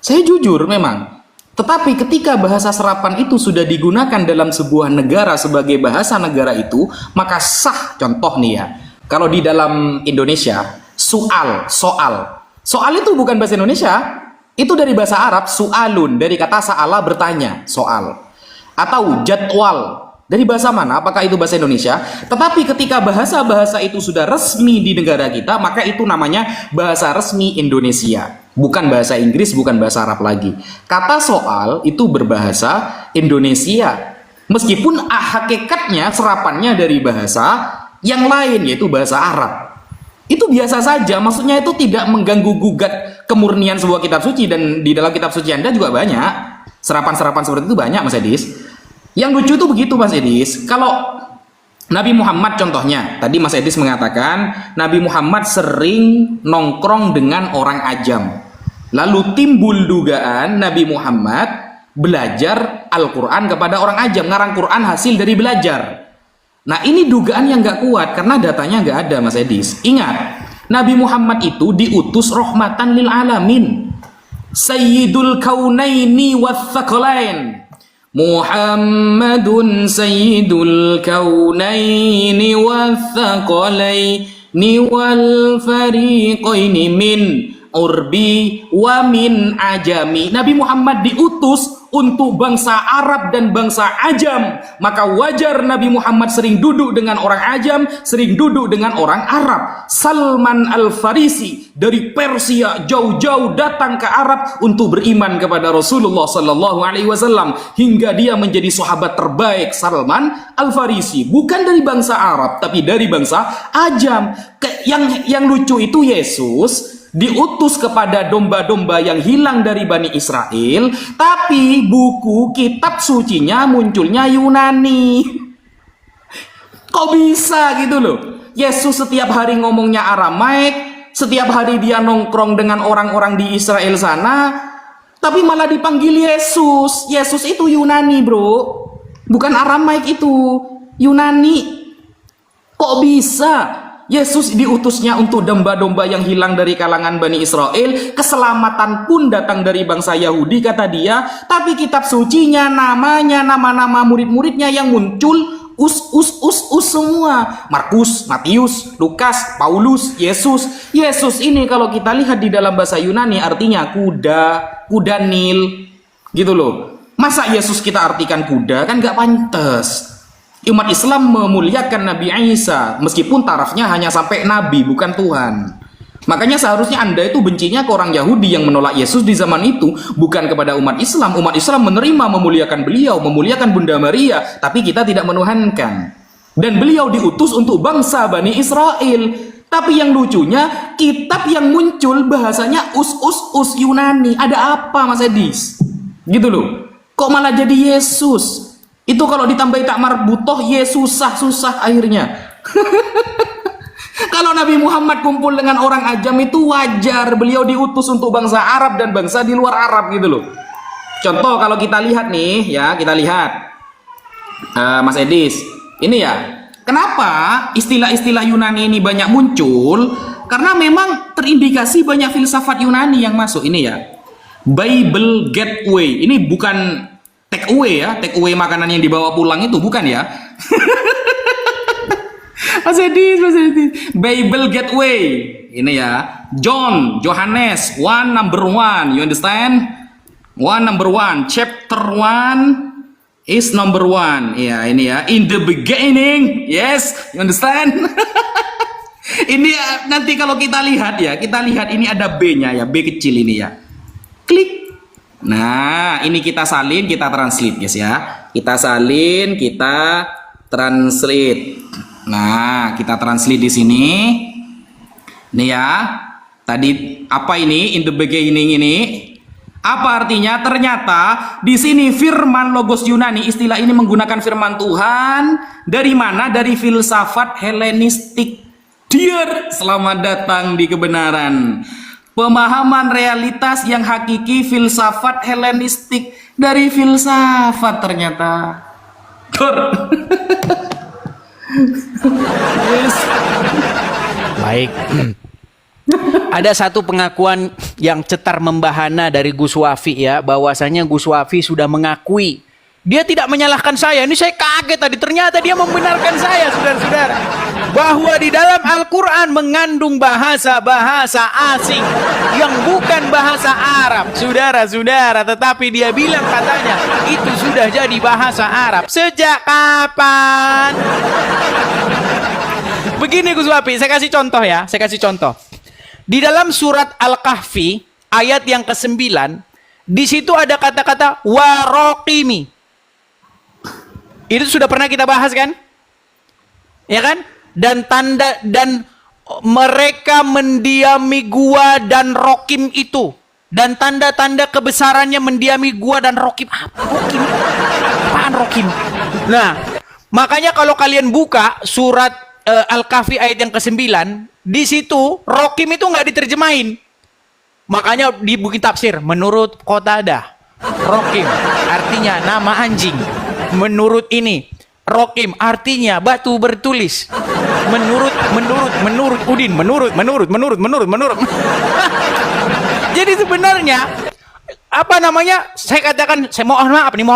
S3: Saya jujur memang. Tetapi ketika bahasa serapan itu sudah digunakan dalam sebuah negara sebagai bahasa negara itu, maka sah. Contoh nih ya, kalau di dalam Indonesia, soal itu bukan bahasa Indonesia, itu dari bahasa Arab, su'alun, dari kata sa'ala bertanya, soal. Atau jadwal, dari bahasa mana? Apakah itu bahasa Indonesia? Tetapi ketika bahasa-bahasa itu sudah resmi di negara kita, maka itu namanya bahasa resmi Indonesia. Bukan bahasa Inggris, bukan bahasa Arab lagi. Kata soal itu berbahasa Indonesia. Meskipun hakikatnya, serapannya dari bahasa yang lain, yaitu bahasa Arab. Itu biasa saja, maksudnya itu tidak mengganggu-gugat kemurnian sebuah kitab suci. Dan di dalam kitab suci Anda juga banyak serapan-serapan seperti itu, banyak, Mas Edis. Yang lucu itu begitu, Mas Edis. Kalau Nabi Muhammad contohnya, tadi Mas Edis mengatakan Nabi Muhammad sering nongkrong dengan orang ajam. Lalu timbul dugaan Nabi Muhammad belajar Al-Quran kepada orang ajam, ngarang Quran hasil dari belajar. Nah, ini dugaan yang nggak kuat karena datanya nggak ada, Mas Edis. Ingat, Nabi Muhammad itu diutus rahmatan lil alamin, Sayyidul kaunaini wathaqalain. Muhammadun sayyidul kaunaini wathaqalaini wal fariqaini min urbi wa min ajami. Nabi Muhammad diutus untuk bangsa Arab dan bangsa Ajam. Maka wajar Nabi Muhammad sering duduk dengan orang Ajam, sering duduk dengan orang Arab. Salman Al-Farisi dari Persia jauh-jauh datang ke Arab untuk beriman kepada Rasulullah sallallahu alaihi wasallam hingga dia menjadi sahabat terbaik. Salman Al-Farisi bukan dari bangsa Arab tapi dari bangsa Ajam. Yang lucu itu Yesus diutus kepada domba-domba yang hilang dari Bani Israel, tapi buku kitab sucinya munculnya Yunani. Kok bisa gitu loh? Yesus setiap hari ngomongnya Aramaik, setiap hari dia nongkrong dengan orang-orang di Israel sana, tapi malah dipanggil Yesus. Yesus itu Yunani, bro. Bukan Aramaik itu, Yunani. Kok bisa? Yesus diutusnya untuk domba-domba yang hilang dari kalangan Bani Israel. Keselamatan pun datang dari bangsa Yahudi, kata dia. Tapi kitab sucinya, namanya, nama-nama murid-muridnya yang muncul us semua. Markus, Matius, Lukas, Paulus, Yesus. Yesus ini kalau kita lihat di dalam bahasa Yunani artinya kuda Nil, gitu loh. Masa Yesus kita artikan kuda? Kan gak pantas. Umat Islam memuliakan Nabi Isa meskipun tarafnya hanya sampai Nabi, bukan Tuhan. Makanya seharusnya Anda itu bencinya ke orang Yahudi yang menolak Yesus di zaman itu, bukan kepada umat Islam. Umat Islam menerima, memuliakan beliau, memuliakan Bunda Maria, tapi kita tidak menuhankan. Dan beliau diutus untuk bangsa Bani Israel. Tapi yang lucunya, kitab yang muncul bahasanya us Yunani. Ada apa, Mas Edis? Gitu loh. Kok malah jadi Yesus? Itu kalau ditambahi tak marbutoh, susah akhirnya. Kalau Nabi Muhammad kumpul dengan orang Ajam itu wajar. Beliau diutus untuk bangsa Arab dan bangsa di luar Arab gitu loh. Contoh kalau kita lihat nih ya, kita lihat Mas Edis. Ini ya, kenapa istilah-istilah Yunani ini banyak muncul? Karena memang terindikasi banyak filsafat Yunani yang masuk. Ini ya, Bible Gateway. Ini bukan take away ya, take away makanan yang dibawa pulang itu bukan ya? Mas Edis. Bible Gateway. Ini ya. Johannes 1 number 1. You understand? 1 number 1. Chapter 1 is number 1. Ya, ini ya. In the beginning. Yes, you understand? Ini ya, nanti kalau kita lihat ini ada B-nya ya, B kecil ini ya. Klik. Nah, ini kita salin, kita translate guys ya. Kita salin, kita translate. Nah, kita translate di sini. Nih ya. Tadi apa ini? In the beginning ini. Apa artinya? Ternyata di sini firman logos Yunani, istilah ini menggunakan firman Tuhan dari mana? Dari filsafat Helenistik. Dear, selamat datang di kebenaran. Pemahaman realitas yang hakiki, filsafat Helenistik, dari filsafat ternyata. Yes.
S2: Baik. Ada satu pengakuan yang cetar membahana dari Gus Wafi ya, bahwasanya Gus Wafi sudah mengakui dia tidak menyalahkan saya. Ini saya kaget tadi, ternyata dia membenarkan saya, saudara-saudara, bahwa di dalam Al-Quran mengandung bahasa-bahasa asing yang bukan bahasa Arab, saudara-saudara. Tetapi dia bilang katanya itu sudah jadi bahasa Arab. Sejak kapan? Begini Gus Wafi, saya kasih contoh ya, saya kasih contoh. Di dalam surat Al-Kahfi ayat yang ke-9, di situ ada kata-kata warokimi. Itu sudah pernah kita bahas kan? Ya kan? Dan tanda, dan mereka mendiami gua dan rokim itu. Dan tanda-tanda kebesarannya mendiami gua dan rokim. Apa rokim? Apaan rokim? Nah, makanya kalau kalian buka surat Al-Kahfi ayat yang ke-9, di situ rokim itu nggak diterjemahin. Makanya di buku tafsir, menurut Qatadah, rokim artinya nama anjing. Menurut ini, rokim artinya batu bertulis. Menurut Udin, menurut. Jadi sebenarnya apa namanya? Saya katakan, saya mohon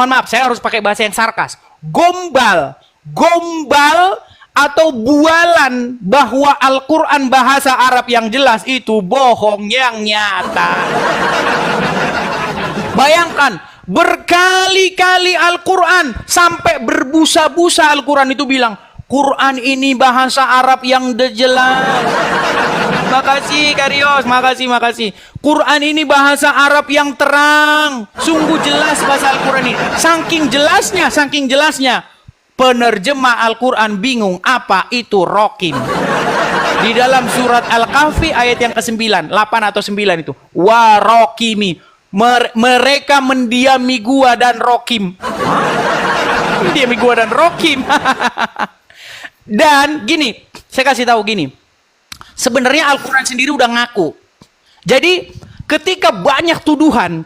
S2: maaf, saya harus pakai bahasa yang sarkas. Gombal atau bualan bahwa Al-Quran bahasa Arab yang jelas itu bohong yang nyata. Bayangkan, berkali-kali Al-Quran sampai berbusa-busa Al-Quran itu bilang, Quran ini bahasa Arab yang jelas. Makasih Karios, makasih. Quran ini bahasa Arab yang terang. Sungguh jelas bahasa Al-Quran ini. Saking jelasnya. Penerjemah Al-Quran bingung apa itu rokim. Di dalam surat Al-Kahfi ayat yang ke-9, 8 atau 9 itu. Warokimi. Mereka mendiami gua dan rokim. Mendiami gua dan rokim. Dan gini, saya kasih tahu gini. Sebenarnya Al-Quran sendiri udah ngaku. Jadi ketika banyak tuduhan,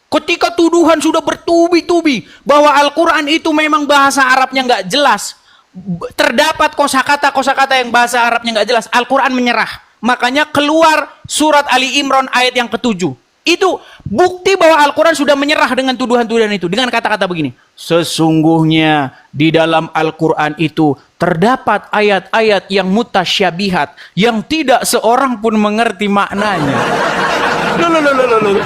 S2: ketika tuduhan sudah bertubi-tubi bahwa Al-Quran itu memang bahasa Arabnya nggak jelas, terdapat kosakata yang bahasa Arabnya nggak jelas, Al-Quran menyerah. Makanya keluar surat Ali Imran ayat yang ke-7. Itu bukti bahwa Al-Quran sudah menyerah dengan tuduhan-tuduhan itu. Dengan kata-kata begini, sesungguhnya di dalam Al-Quran itu terdapat ayat-ayat yang mutasyabihat, yang tidak seorang pun mengerti maknanya. Loh.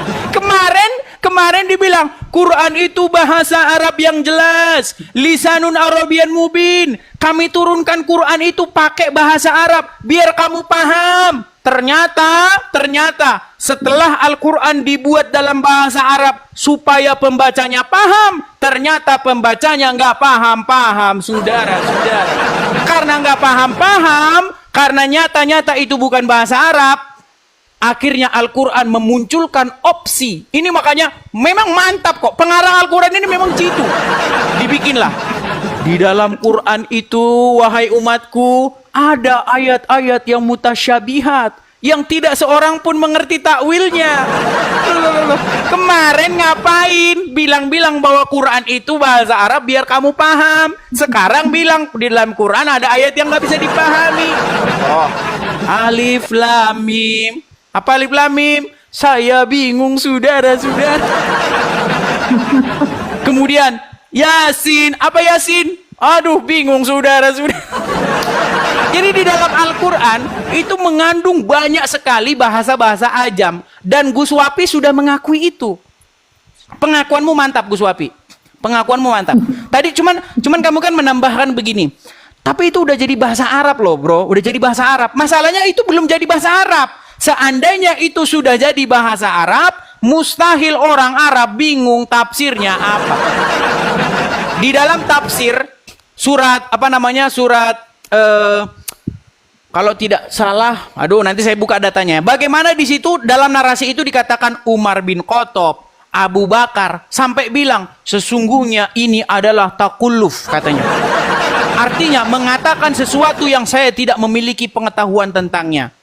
S2: Kemarin dibilang Quran itu bahasa Arab yang jelas, lisanun Arabian mubin. Kami turunkan Quran itu pakai bahasa Arab biar kamu paham. Ternyata setelah Al-Quran dibuat dalam bahasa Arab supaya pembacanya paham, ternyata pembacanya nggak paham, saudara. Karena nggak paham, karena nyata itu bukan bahasa Arab. Akhirnya Al-Quran memunculkan opsi. Ini makanya memang mantap kok. Pengarang Al-Quran ini memang jitu. Dibikinlah. Di dalam Quran itu, wahai umatku, ada ayat-ayat yang mutasyabihat, yang tidak seorang pun mengerti takwilnya. Kemarin ngapain? Bilang-bilang bahwa Quran itu bahasa Arab biar kamu paham. Sekarang bilang di dalam Quran ada ayat yang nggak bisa dipahami. Oh, Alif Lam Mim. Apa Alif Lam Mim? Saya bingung, saudara-saudara. Kemudian Yasin, apa Yasin? Aduh, bingung saudara. Jadi di dalam Al-Quran itu mengandung banyak sekali bahasa-bahasa ajam, dan Gus Wapi sudah mengakui itu. Pengakuanmu mantap, Gus Wapi. Pengakuanmu mantap. Tadi cuman kamu kan menambahkan begini. Tapi itu udah jadi bahasa Arab loh, bro. Udah jadi bahasa Arab. Masalahnya itu belum jadi bahasa Arab. Seandainya itu sudah jadi bahasa Arab, mustahil orang Arab bingung tafsirnya apa. Di dalam tafsir surat kalau tidak salah, aduh nanti saya buka datanya. Bagaimana di situ dalam narasi itu dikatakan Umar bin Khattab, Abu Bakar sampai bilang sesungguhnya ini adalah takulluf katanya. Artinya mengatakan sesuatu yang saya tidak memiliki pengetahuan tentangnya.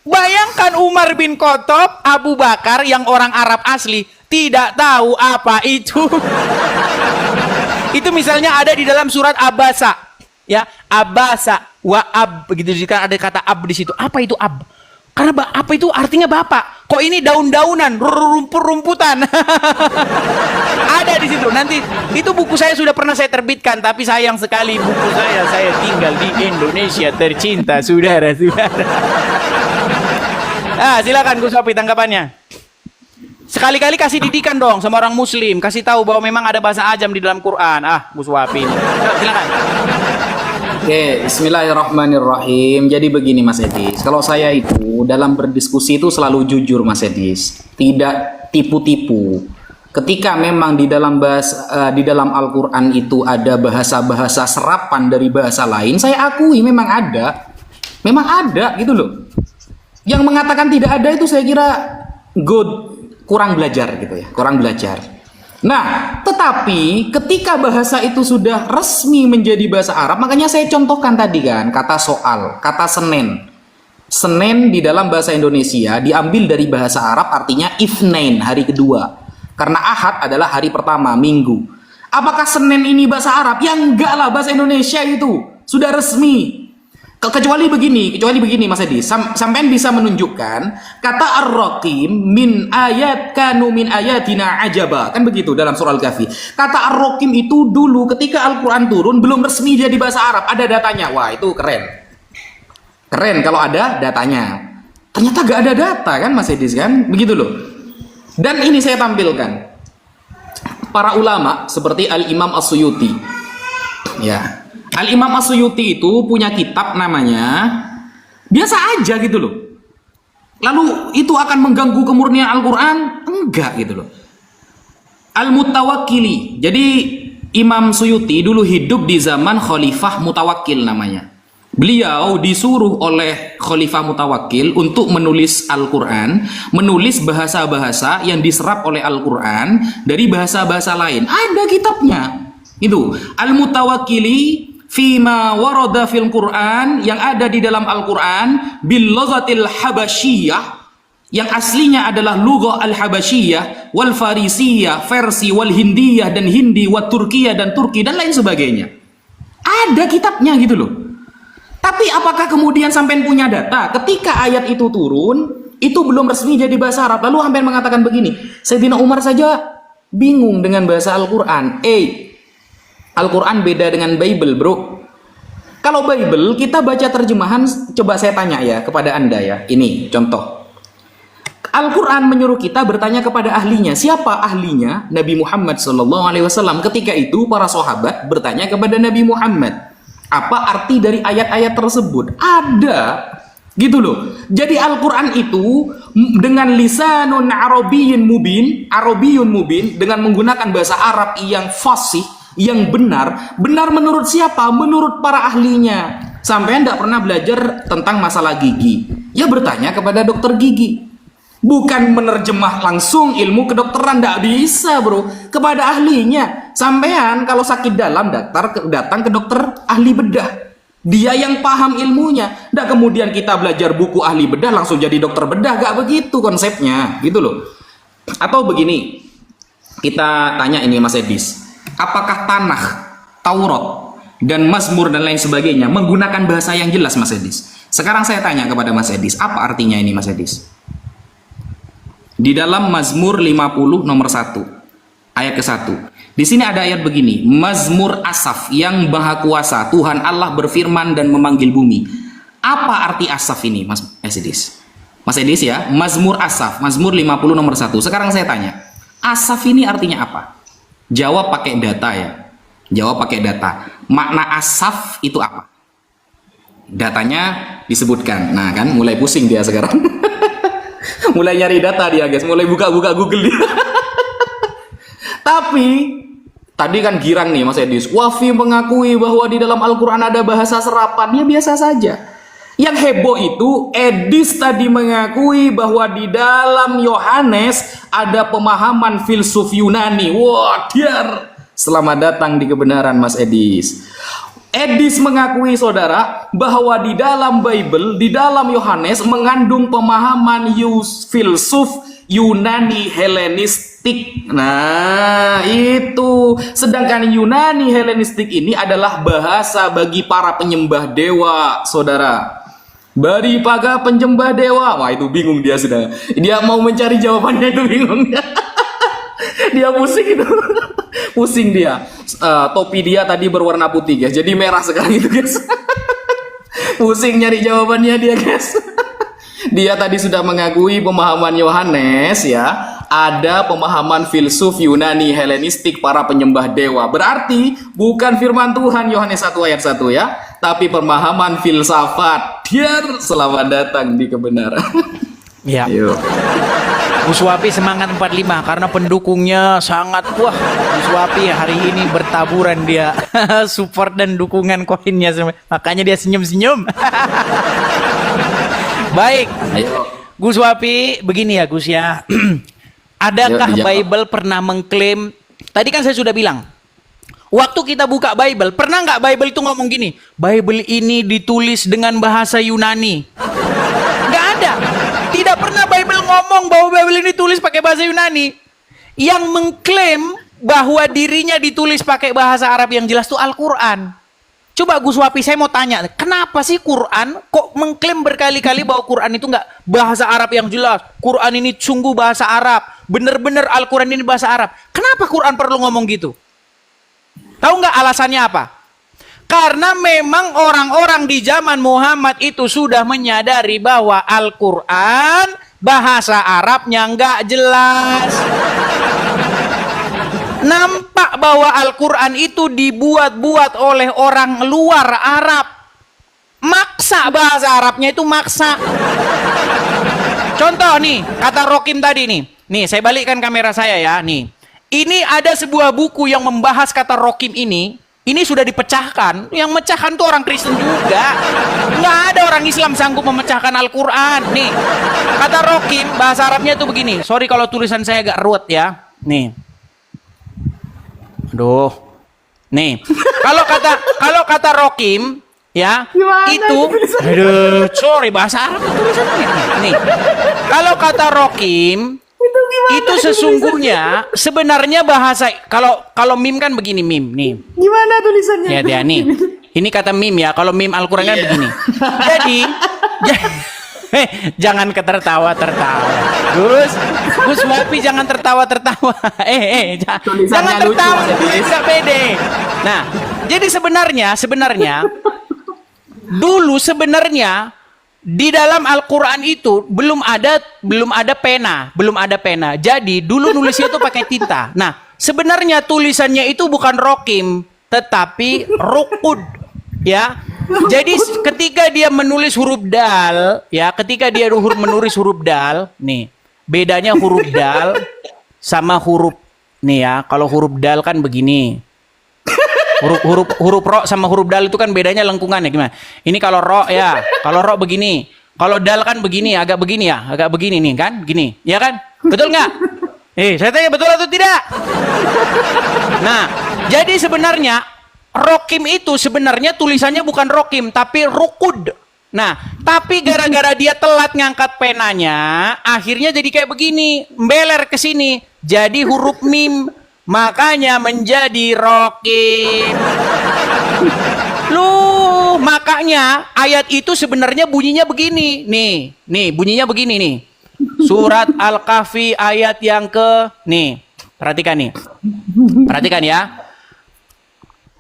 S2: Bayangkan Umar bin Khattab, Abu Bakar yang orang Arab asli tidak tahu apa itu. Itu misalnya ada di dalam surat Abasa, ya, Abasa wa ab, begitu jika ada kata ab di situ. Apa itu ab? Karena apa itu artinya bapak. Kok ini daun-daunan, rumput-rumputan. Ada di situ. Nanti itu buku saya sudah pernah saya terbitkan, tapi sayang sekali buku saya tinggal di Indonesia tercinta, saudara-saudara. Silakan Gus Wapi tanggapannya. Sekali-kali kasih didikan dong sama orang muslim, kasih tahu bahwa memang ada bahasa ajam di dalam Quran. Gus Wapi ini. Silakan.
S3: Oke, bismillahirrahmanirrahim. Jadi begini Mas Edis, kalau saya itu dalam berdiskusi itu selalu jujur Mas Edis, tidak tipu-tipu. Ketika memang di dalam Al-Quran itu ada bahasa-bahasa serapan dari bahasa lain, saya akui memang ada gitu loh. Yang mengatakan tidak ada itu saya kira kurang belajar gitu ya, kurang belajar. Nah, tetapi ketika bahasa itu sudah resmi menjadi bahasa Arab, makanya saya contohkan tadi kan, kata soal, kata Senin. Senin di dalam bahasa Indonesia diambil dari bahasa Arab artinya ifnain, hari kedua. Karena Ahad adalah hari pertama, minggu. Apakah Senin ini bahasa Arab? Ya enggak lah, bahasa Indonesia itu sudah resmi. Kecuali begini Mas Edi, sampean bisa menunjukkan kata ar-raqim min ayatina ajaba, kan begitu dalam surah Al-Kahfi. Kata ar-raqim itu dulu ketika Al-Quran turun belum resmi jadi bahasa Arab, ada datanya. Wah, itu keren kalau ada datanya. Ternyata gak ada data kan Mas Edi kan, begitu loh. Dan ini saya tampilkan para ulama seperti Al-Imam As-Suyuti, ya. Al-Imam As-Suyuti itu punya kitab namanya biasa aja gitu loh. Lalu itu akan mengganggu kemurnian Al-Quran? Enggak gitu loh. Al-Mutawakkili. Jadi Imam Suyuti dulu hidup di zaman Khalifah Mutawakkil namanya. Beliau disuruh oleh Khalifah Mutawakkil untuk menulis Al-Quran, menulis bahasa-bahasa yang diserap oleh Al-Quran dari bahasa-bahasa lain. Ada kitabnya. Itu Al-Mutawakkili fima warada fil Quran, yang ada di dalam Al-Quran bil lughatil habasyiyah, yang aslinya adalah lughah al-habasyiyah wal farisiyah, versi wal hindiyah dan hindi, wa turkiyah dan Turki dan lain sebagainya. Ada kitabnya gitu loh. Tapi apakah kemudian sampean punya data ketika ayat itu turun itu belum resmi jadi bahasa Arab, lalu sampean mengatakan begini, Sayyidina Umar saja bingung dengan bahasa Al-Quran. Al-Quran beda dengan Bible, bro. Kalau Bible kita baca terjemahan, coba saya tanya ya kepada Anda ya. Ini contoh. Al-Quran menyuruh kita bertanya kepada ahlinya. Siapa ahlinya? Nabi Muhammad SAW. Ketika itu para sahabat bertanya kepada Nabi Muhammad, apa arti dari ayat-ayat tersebut? Ada, gitu loh. Jadi Al-Quran itu dengan lisanun arabiyyun mubin, dengan menggunakan bahasa Arab yang fasih, yang benar menurut siapa? Menurut para ahlinya. Sampai tidak pernah belajar tentang masalah gigi, ya bertanya kepada dokter gigi, bukan menerjemah langsung ilmu kedokteran. Tidak bisa, bro, kepada ahlinya. Sampean kalau sakit dalam datang ke dokter ahli bedah, dia yang paham ilmunya. Tidak kemudian kita belajar buku ahli bedah langsung jadi dokter bedah, gak begitu konsepnya, gitu loh. Atau begini, kita tanya ini Mas Edis, apakah Tanakh, Taurat, dan Mazmur dan lain sebagainya menggunakan bahasa yang jelas Mas Edis? Sekarang saya tanya kepada Mas Edis, apa artinya ini Mas Edis? Di dalam Mazmur 50 nomor 1 ayat ke-1, Di sini ada ayat begini, Mazmur Asaf yang Maha Kuasa, Tuhan Allah berfirman dan memanggil bumi. Apa arti Asaf ini, Mas Edis? Mas Edis ya, Mazmur Asaf, Mazmur 50 nomor 1. Sekarang saya tanya, Asaf ini artinya apa? Jawab pakai data ya. Jawab pakai data. Makna Asaf itu apa? Datanya disebutkan. Nah kan, mulai pusing dia sekarang. Mulai nyari data dia guys, mulai buka-buka Google dia. Tapi tadi kan girang nih Mas Edis. Wafi mengakui bahwa di dalam Al-Quran ada bahasa serapan. Ya biasa saja. Yang heboh itu Edis tadi mengakui bahwa di dalam Yohanes ada pemahaman filsuf Yunani. Wah, diar. Selamat datang di kebenaran Mas Edis. Edis mengakui saudara bahwa di dalam Bible, di dalam Yohanes mengandung pemahaman filsuf Yunani Helenistik. Nah, itu. Sedangkan Yunani Helenistik ini adalah bahasa bagi para penyembah dewa, saudara. Bagi para penyembah dewa. Wah, itu bingung dia sudah. Dia mau mencari jawabannya itu bingung. Dia pusing itu. Pusing dia. Topi dia tadi berwarna putih, guys. Jadi merah sekarang itu, guys. Pusing nyari jawabannya dia, guys. Dia tadi sudah mengakui pemahaman Yohanes ya, ada pemahaman filsuf Yunani Helenistik para penyembah dewa. Berarti bukan firman Tuhan Yohanes 1 ayat 1 ya, tapi pemahaman filsafat. Dia selamat datang di kebenaran.
S2: Ya.
S3: Yuk.
S2: Gus Wapi semangat 45 karena pendukungnya sangat wah. Gus Wapi hari ini bertaburan dia support dan dukungan koinnya, makanya dia senyum-senyum. Baik.
S3: Ayo.
S2: Gus Wapi, begini ya Gus ya. Adakah
S3: Ayo,
S2: Bible pernah mengklaim? Tadi kan saya sudah bilang, waktu kita buka Bible, pernah nggak Bible itu ngomong gini? Bible ini ditulis dengan bahasa Yunani. Nggak ada. Tidak pernah Bible ngomong bahwa Bible ini ditulis pakai bahasa Yunani. Yang mengklaim bahwa dirinya ditulis pakai bahasa Arab yang jelas itu Al-Quran. Coba Gus Wapi, saya mau tanya, kenapa sih Quran kok mengklaim berkali-kali bahwa Quran itu nggak bahasa Arab yang jelas? Quran ini sungguh bahasa Arab, bener-bener Al-Quran ini bahasa Arab. Kenapa Quran perlu ngomong gitu? Tahu nggak alasannya apa? Karena memang orang-orang di zaman Muhammad itu sudah menyadari bahwa Al-Quran bahasa Arabnya nggak jelas. Nampak bahwa Al-Quran itu dibuat-buat oleh orang luar Arab. Maksa bahasa Arabnya itu maksa. Contoh nih, kata Rokim tadi nih. Nih, saya balikkan kamera saya ya. Nih, ini ada sebuah buku yang membahas kata Rokim ini. Ini sudah dipecahkan. Yang mecahkan tuh orang Kristen juga. Nggak ada orang Islam sanggup memecahkan Al-Quran. Nih, kata Rokim, bahasa Arabnya tuh begini. Sorry kalau tulisan saya agak ruwet ya. Nih. Aduh. Nih, kalau kata Rokim ya,
S3: Gimana
S2: itu aduh, sorry bahasa Arab tulisannya. Nih. Kalau kata Rokim itu sesungguhnya sebenarnya bahasa kalau mim kan begini mim nih.
S3: Gimana tulisannya?
S2: Ya dia nih. Ini kata mim ya. Kalau mim Al-Qur'an kan begini. Jadi jangan tertawa-tertawa. Gus Wapi jangan tertawa-tertawa. Jangan tertawa, tidak pede. Nah, jadi sebenarnya dulu sebenarnya di dalam Al-Quran itu belum ada pena. Jadi dulu nulisnya itu pakai tinta. Nah, sebenarnya tulisannya itu bukan rokim, tetapi rukud, ya. Jadi ketika dia menulis huruf dal, ya, menulis huruf dal, nih, bedanya huruf dal sama huruf nih ya. Kalau huruf dal kan begini. Huruf ro sama huruf dal itu kan bedanya lengkungannya gimana? Ini kalau ro ya, kalau ro begini, kalau dal kan begini, agak begini ya, agak begini nih kan, gini, ya kan? Betul nggak? Saya tanya betul atau tidak? Nah, jadi sebenarnya rokim itu sebenarnya tulisannya bukan rokim, tapi rukud. Nah, tapi gara-gara dia telat ngangkat penanya, akhirnya jadi kayak begini, membeler ke sini, jadi huruf mim. Makanya menjadi rokim. Loh, makanya ayat itu sebenarnya bunyinya begini. Nih bunyinya begini nih. Surat Al-Kahfi ayat yang ke nih. Perhatikan nih. Perhatikan ya.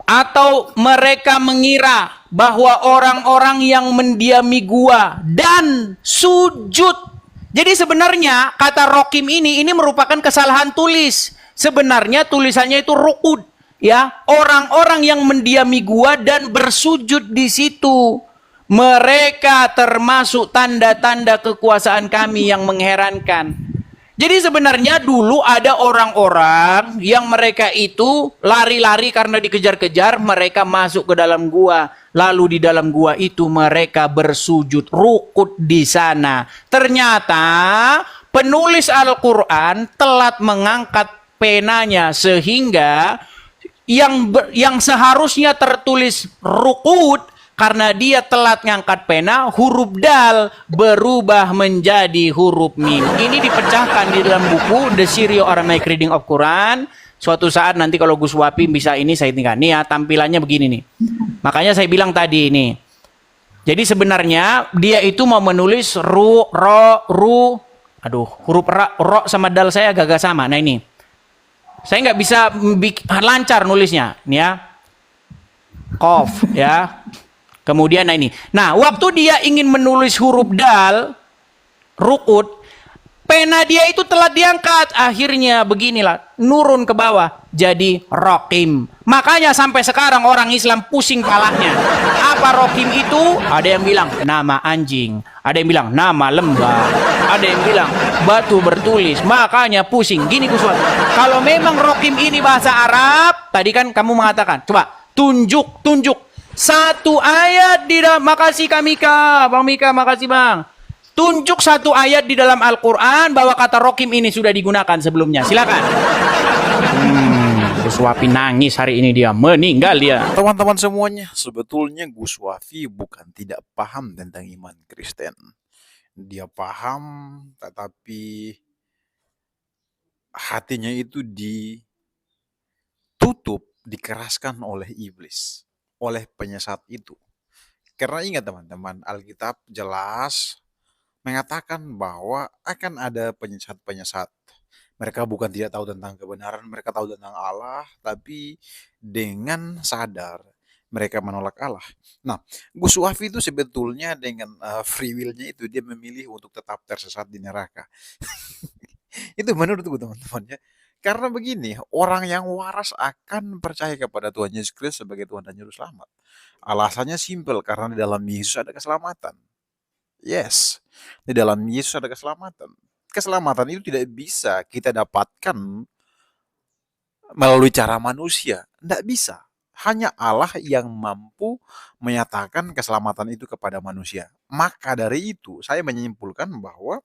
S2: Atau mereka mengira bahwa orang-orang yang mendiami gua dan sujud. Jadi sebenarnya kata rokim ini merupakan kesalahan tulis. Sebenarnya tulisannya itu rukud, ya. Orang-orang yang mendiami gua dan bersujud di situ. Mereka termasuk tanda-tanda kekuasaan kami yang mengherankan. Jadi sebenarnya dulu ada orang-orang yang mereka itu lari-lari karena dikejar-kejar, mereka masuk ke dalam gua. Lalu di dalam gua itu mereka bersujud, rukut di sana. Ternyata penulis Al-Quran telat mengangkat penanya sehingga yang seharusnya tertulis rukut, karena dia telat ngangkat pena, huruf dal berubah menjadi huruf mim. Ini dipecahkan di dalam buku The Syrio-Aramaic Reading of Quran. Suatu saat nanti kalau Gus Wapi bisa ini saya tinggal. Nih ya, tampilannya begini nih. Makanya saya bilang tadi ini. Jadi sebenarnya dia itu mau menulis ru, ro, ru. Aduh, huruf ro sama dal saya agak sama. Nah ini. Saya nggak bisa lancar nulisnya. Nih ya. Qaf ya. Kemudian nah ini. Nah, waktu dia ingin menulis huruf dal, rukut, pena dia itu telah diangkat. Akhirnya beginilah, nurun ke bawah. Jadi rokim. Makanya sampai sekarang orang Islam pusing palanya. Apa rokim itu? Ada yang bilang nama anjing. Ada yang bilang nama lembah. Ada yang bilang batu bertulis. Makanya pusing. Gini Kuswan. Kalau memang rokim ini bahasa Arab, tadi kan kamu mengatakan, coba tunjuk. Satu ayat di dalam, makasih Kak Mika, Bang Mika, makasih Bang. Tunjuk satu ayat di dalam Al-Quran bahwa kata rokim ini sudah digunakan sebelumnya. Silakan. Gus Wafi nangis hari ini, dia meninggal dia.
S1: Teman-teman semuanya, sebetulnya Gus Wafi bukan tidak paham tentang iman Kristen. Dia paham, tetapi hatinya itu ditutup, dikeraskan oleh iblis, oleh penyesat itu. Karena ingat teman-teman, Alkitab jelas mengatakan bahwa akan ada penyesat-penyesat. Mereka bukan tidak tahu tentang kebenaran, mereka tahu tentang Allah, tapi dengan sadar mereka menolak Allah. Nah, Gus Wafi itu sebetulnya dengan free will-nya itu dia memilih untuk tetap tersesat di neraka. Itu menurutku teman-teman ya. Karena begini, orang yang waras akan percaya kepada Tuhan Yesus Kristus sebagai Tuhan dan Juru Selamat. Alasannya simpel, karena di dalam Yesus ada keselamatan. Yes, di dalam Yesus ada keselamatan. Keselamatan itu tidak bisa kita dapatkan melalui cara manusia. Tidak bisa. Hanya Allah yang mampu menyatakan keselamatan itu kepada manusia. Maka dari itu, saya menyimpulkan bahwa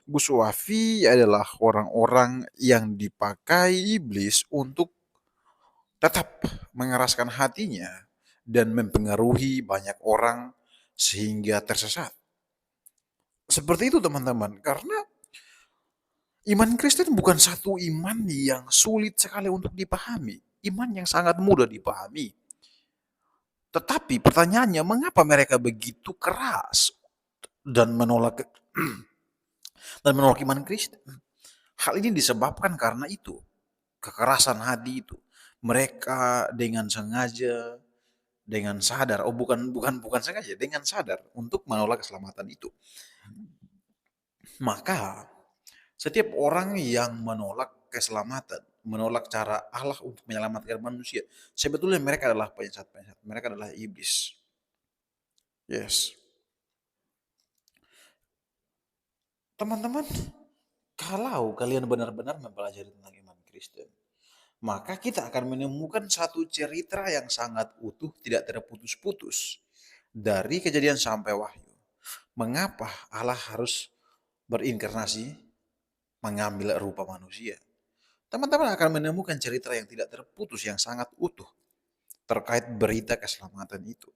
S1: Gus Wafi adalah orang-orang yang dipakai iblis untuk tetap mengeraskan hatinya dan mempengaruhi banyak orang sehingga tersesat. Seperti itu teman-teman, karena iman Kristen bukan satu iman yang sulit sekali untuk dipahami. Iman yang sangat mudah dipahami. Tetapi pertanyaannya, mengapa mereka begitu keras dan menolak iman Kristen? Hal ini disebabkan karena itu, kekerasan hati itu. Mereka dengan sengaja, dengan sadar, bukan sengaja, dengan sadar untuk menolak keselamatan itu. Maka setiap orang yang menolak keselamatan, menolak cara Allah untuk menyelamatkan manusia, sebetulnya mereka adalah penyesat-penyesat, mereka adalah iblis. Yes. Teman-teman, kalau kalian benar-benar mempelajari tentang iman Kristen, maka kita akan menemukan satu cerita yang sangat utuh, tidak terputus-putus dari Kejadian sampai Wahyu. Mengapa Allah harus berinkarnasi, mengambil rupa manusia? Teman-teman akan menemukan cerita yang tidak terputus, yang sangat utuh terkait berita keselamatan itu.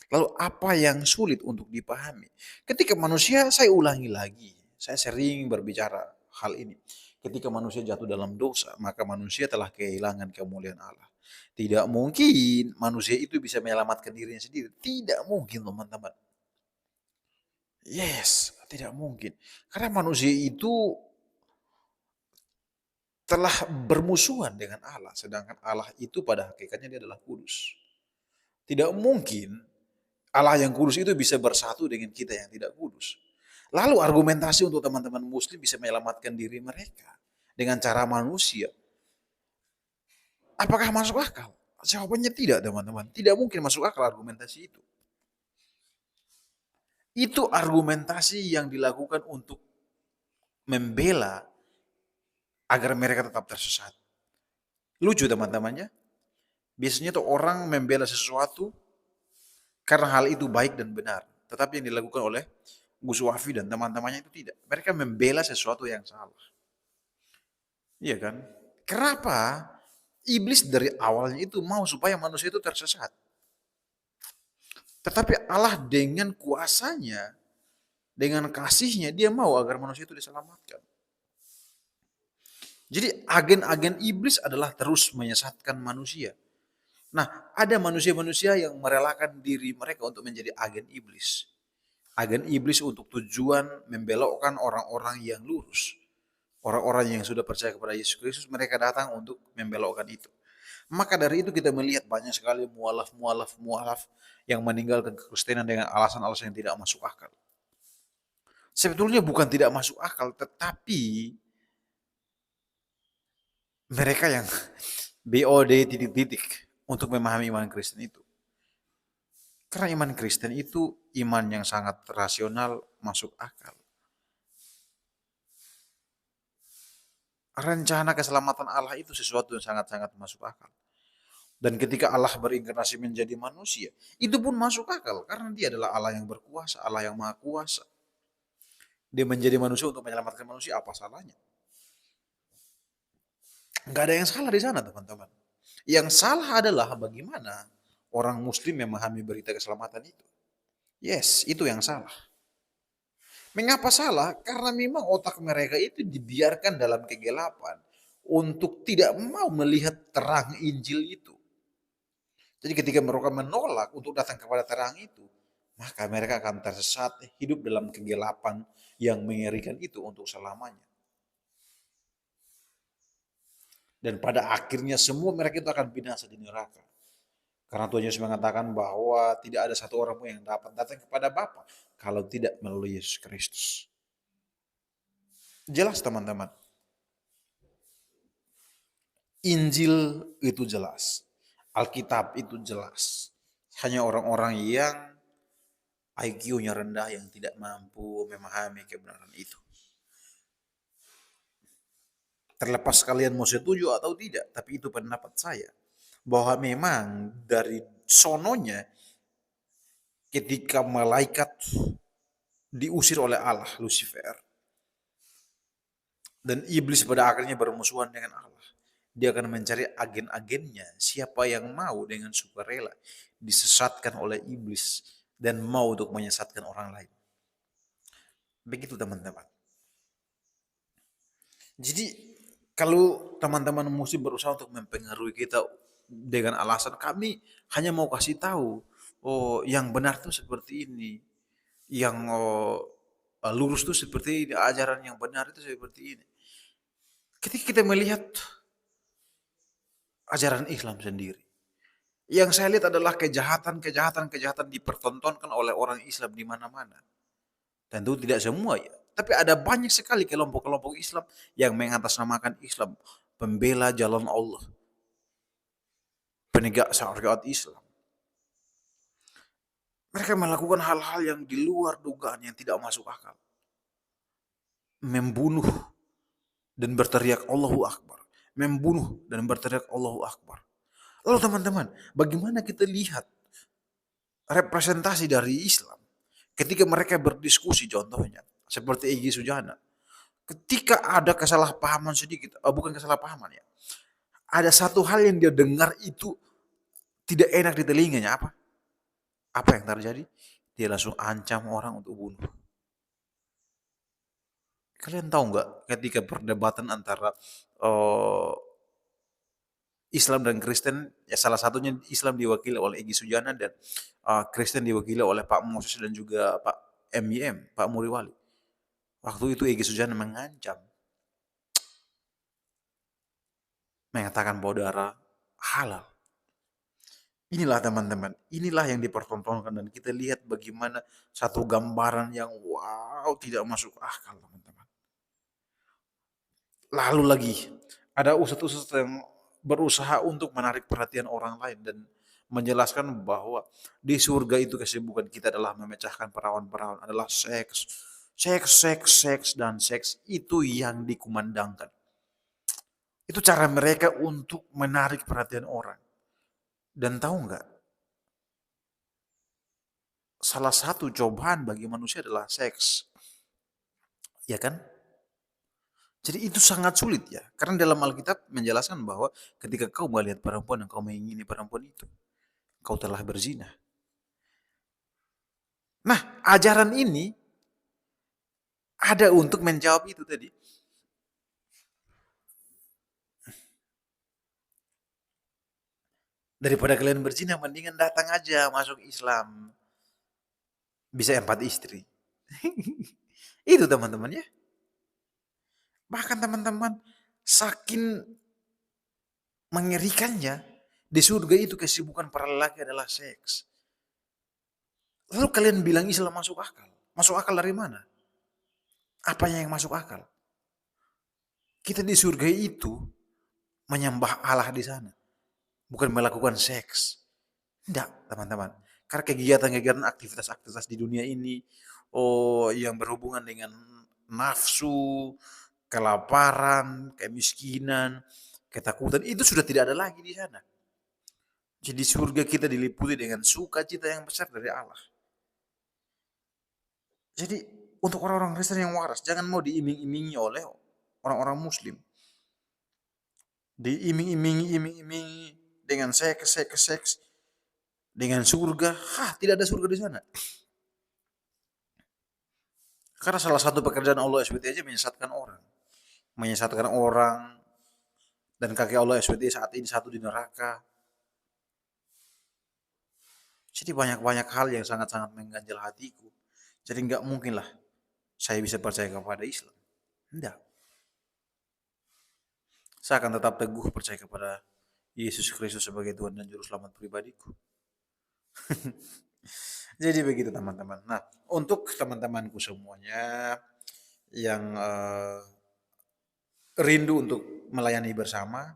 S1: Lalu apa yang sulit untuk dipahami? Ketika manusia, saya ulangi lagi, saya sering berbicara hal ini. Ketika manusia jatuh dalam dosa, maka manusia telah kehilangan kemuliaan Allah. Tidak mungkin manusia itu bisa menyelamatkan dirinya sendiri. Tidak mungkin teman-teman. Yes, tidak mungkin. Karena manusia itu telah bermusuhan dengan Allah, sedangkan Allah itu pada hakikatnya dia adalah kudus. Tidak mungkin Allah yang kudus itu bisa bersatu dengan kita yang tidak kudus. Lalu argumentasi untuk teman-teman muslim bisa menyelamatkan diri mereka dengan cara manusia. Apakah masuk akal? Jawabannya tidak, teman-teman. Tidak mungkin masuk akal argumentasi itu. Itu argumentasi yang dilakukan untuk membela agar mereka tetap tersesat. Lucu teman-temannya. Biasanya tuh orang membela sesuatu karena hal itu baik dan benar. Tetapi yang dilakukan oleh Gus Wafi dan teman-temannya itu tidak. Mereka membela sesuatu yang salah. Iya kan? Kenapa? Iblis dari awalnya itu mau supaya manusia itu tersesat. Tetapi Allah dengan kuasanya, dengan kasihnya, dia mau agar manusia itu diselamatkan. Jadi agen-agen iblis adalah terus menyesatkan manusia. Nah, ada manusia-manusia yang merelakan diri mereka untuk menjadi agen iblis. Agen iblis untuk tujuan membelokkan orang-orang yang lurus. Orang-orang yang sudah percaya kepada Yesus Kristus, mereka datang untuk membelokkan itu. Maka dari itu kita melihat banyak sekali mualaf yang meninggalkan kekristenan dengan alasan-alasan yang tidak masuk akal. Sebetulnya bukan tidak masuk akal, tetapi mereka yang BOD titik-titik untuk memahami iman Kristen itu. Karena iman Kristen itu iman yang sangat rasional, masuk akal. Rencana keselamatan Allah itu sesuatu yang sangat-sangat masuk akal. Dan ketika Allah berinkarnasi menjadi manusia, itu pun masuk akal. Karena dia adalah Allah yang berkuasa, Allah yang maha kuasa. Dia menjadi manusia untuk menyelamatkan manusia, apa salahnya? Enggak ada yang salah di sana, teman-teman. Yang salah adalah bagaimana orang muslim memahami berita keselamatan itu. Yes, itu yang salah. Mengapa salah? Karena memang otak mereka itu dibiarkan dalam kegelapan untuk tidak mau melihat terang Injil itu. Jadi ketika mereka menolak untuk datang kepada terang itu, maka mereka akan tersesat hidup dalam kegelapan yang mengerikan itu untuk selamanya. Dan pada akhirnya semua mereka itu akan binasa di neraka. Karena Tuhan Yesus mengatakan bahwa tidak ada satu orang pun yang dapat datang kepada Bapa kalau tidak melalui Yesus Kristus. Jelas teman-teman. Injil itu jelas. Alkitab itu jelas. Hanya orang-orang yang IQ-nya rendah yang tidak mampu memahami kebenaran itu. Terlepas kalian mau setuju atau tidak, tapi itu pendapat saya. Bahwa memang dari sononya ketika malaikat diusir oleh Allah, Lucifer, dan iblis pada akhirnya bermusuhan dengan Allah. Dia akan mencari agen-agennya, siapa yang mau dengan sukarela disesatkan oleh iblis dan mau untuk menyesatkan orang lain. Begitu teman-teman. Jadi kalau teman-teman muslim berusaha untuk mempengaruhi kita dengan alasan kami hanya mau kasih tahu, oh yang benar tuh seperti ini, yang lurus tuh seperti ini, ajaran yang benar itu seperti ini. Ketika kita melihat ajaran Islam sendiri, yang saya lihat adalah kejahatan dipertontonkan oleh orang Islam di mana-mana. Tentu tidak semua ya, tapi ada banyak sekali kelompok-kelompok Islam yang mengatasnamakan Islam, pembela jalan Allah, penegak syariat Islam. Mereka melakukan hal-hal yang di luar dugaan, yang tidak masuk akal. Membunuh dan berteriak Allahu Akbar. Membunuh dan berteriak Allahu Akbar. Lalu teman-teman, bagaimana kita lihat representasi dari Islam ketika mereka berdiskusi, contohnya seperti Egy Sujana. Ketika ada kesalahpahaman sedikit, bukan kesalahpahaman ya, ada satu hal yang dia dengar itu tidak enak di telinganya, apa? Apa yang terjadi? Dia langsung ancam orang untuk bunuh. Kalian tahu nggak ketika perdebatan antara Islam dan Kristen, ya salah satunya Islam diwakili oleh Egy Sujana dan Kristen diwakili oleh Pak Moses dan juga Pak MYM, Pak Muriwali. Waktu itu Egy Sujana mengancam mengatakan bahwa darah halal. Inilah teman-teman, inilah yang dipertontonkan dan kita lihat bagaimana satu gambaran yang wow tidak masuk akal teman-teman. Lalu lagi ada ustadz-ustadz yang berusaha untuk menarik perhatian orang lain dan menjelaskan bahwa di surga itu kesibukan kita adalah memecahkan perawan-perawan, adalah seks, seks, seks, seks, dan seks itu yang dikumandangkan. Itu cara mereka untuk menarik perhatian orang. Dan tahu nggak, salah satu cobaan bagi manusia adalah seks. Ya kan? Jadi itu sangat sulit ya. Karena dalam Alkitab menjelaskan bahwa ketika kau melihat perempuan yang kau mengingini perempuan itu, kau telah berzina. Nah, ajaran ini ada untuk menjawab itu tadi. Daripada kalian berzina, mendingan datang aja masuk Islam. Bisa 4 istri. Itu teman-teman ya. Bahkan teman-teman, saking mengerikannya, di surga itu kesibukan para lelaki adalah seks. Lalu kalian bilang Islam masuk akal. Masuk akal dari mana? Apanya yang masuk akal? Kita di surga itu menyembah Allah di sana. Bukan melakukan seks. Tidak, teman-teman. Karena kegiatan-kegiatan aktivitas-aktivitas di dunia ini, yang berhubungan dengan nafsu, kelaparan, kemiskinan, ketakutan, itu sudah tidak ada lagi di sana. Jadi surga kita diliputi dengan sukacita yang besar dari Allah. Jadi untuk orang-orang Kristen yang waras, jangan mau diiming-imingi oleh orang-orang Muslim. Diiming-imingi dengan seks, seks, seks, dengan surga. Tidak ada surga di sana. Karena salah satu pekerjaan Allah SWT aja menyesatkan orang. Menyesatkan orang. Dan kaki Allah SWT saat ini satu di neraka. Jadi banyak-banyak hal yang sangat-sangat mengganjal hatiku. Jadi nggak mungkin lah saya bisa percaya kepada Islam. Tidak. Saya akan tetap teguh percaya kepada Yesus Kristus sebagai Tuhan dan Juru Selamat pribadiku. Jadi begitu teman-teman. Nah, untuk teman-temanku semuanya yang rindu untuk melayani bersama,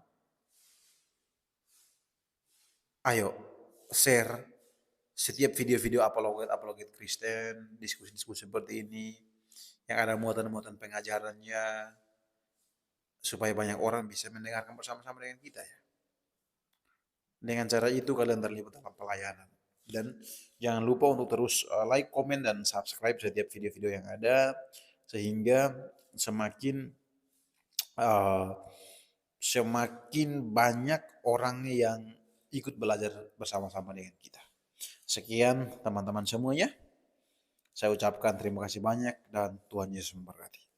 S1: ayo share setiap video-video apologet Kristen, diskusi-diskusi seperti ini, yang ada muatan-muatan pengajarannya, supaya banyak orang bisa mendengarkan bersama-sama dengan kita ya. Dengan cara itu kalian terlibat dalam pelayanan. Dan jangan lupa untuk terus like, komen, dan subscribe setiap video-video yang ada, sehingga semakin uh, semakin banyak orang yang ikut belajar bersama-sama dengan kita. Sekian teman-teman semuanya. Saya ucapkan terima kasih banyak dan Tuhan Yesus memberkati.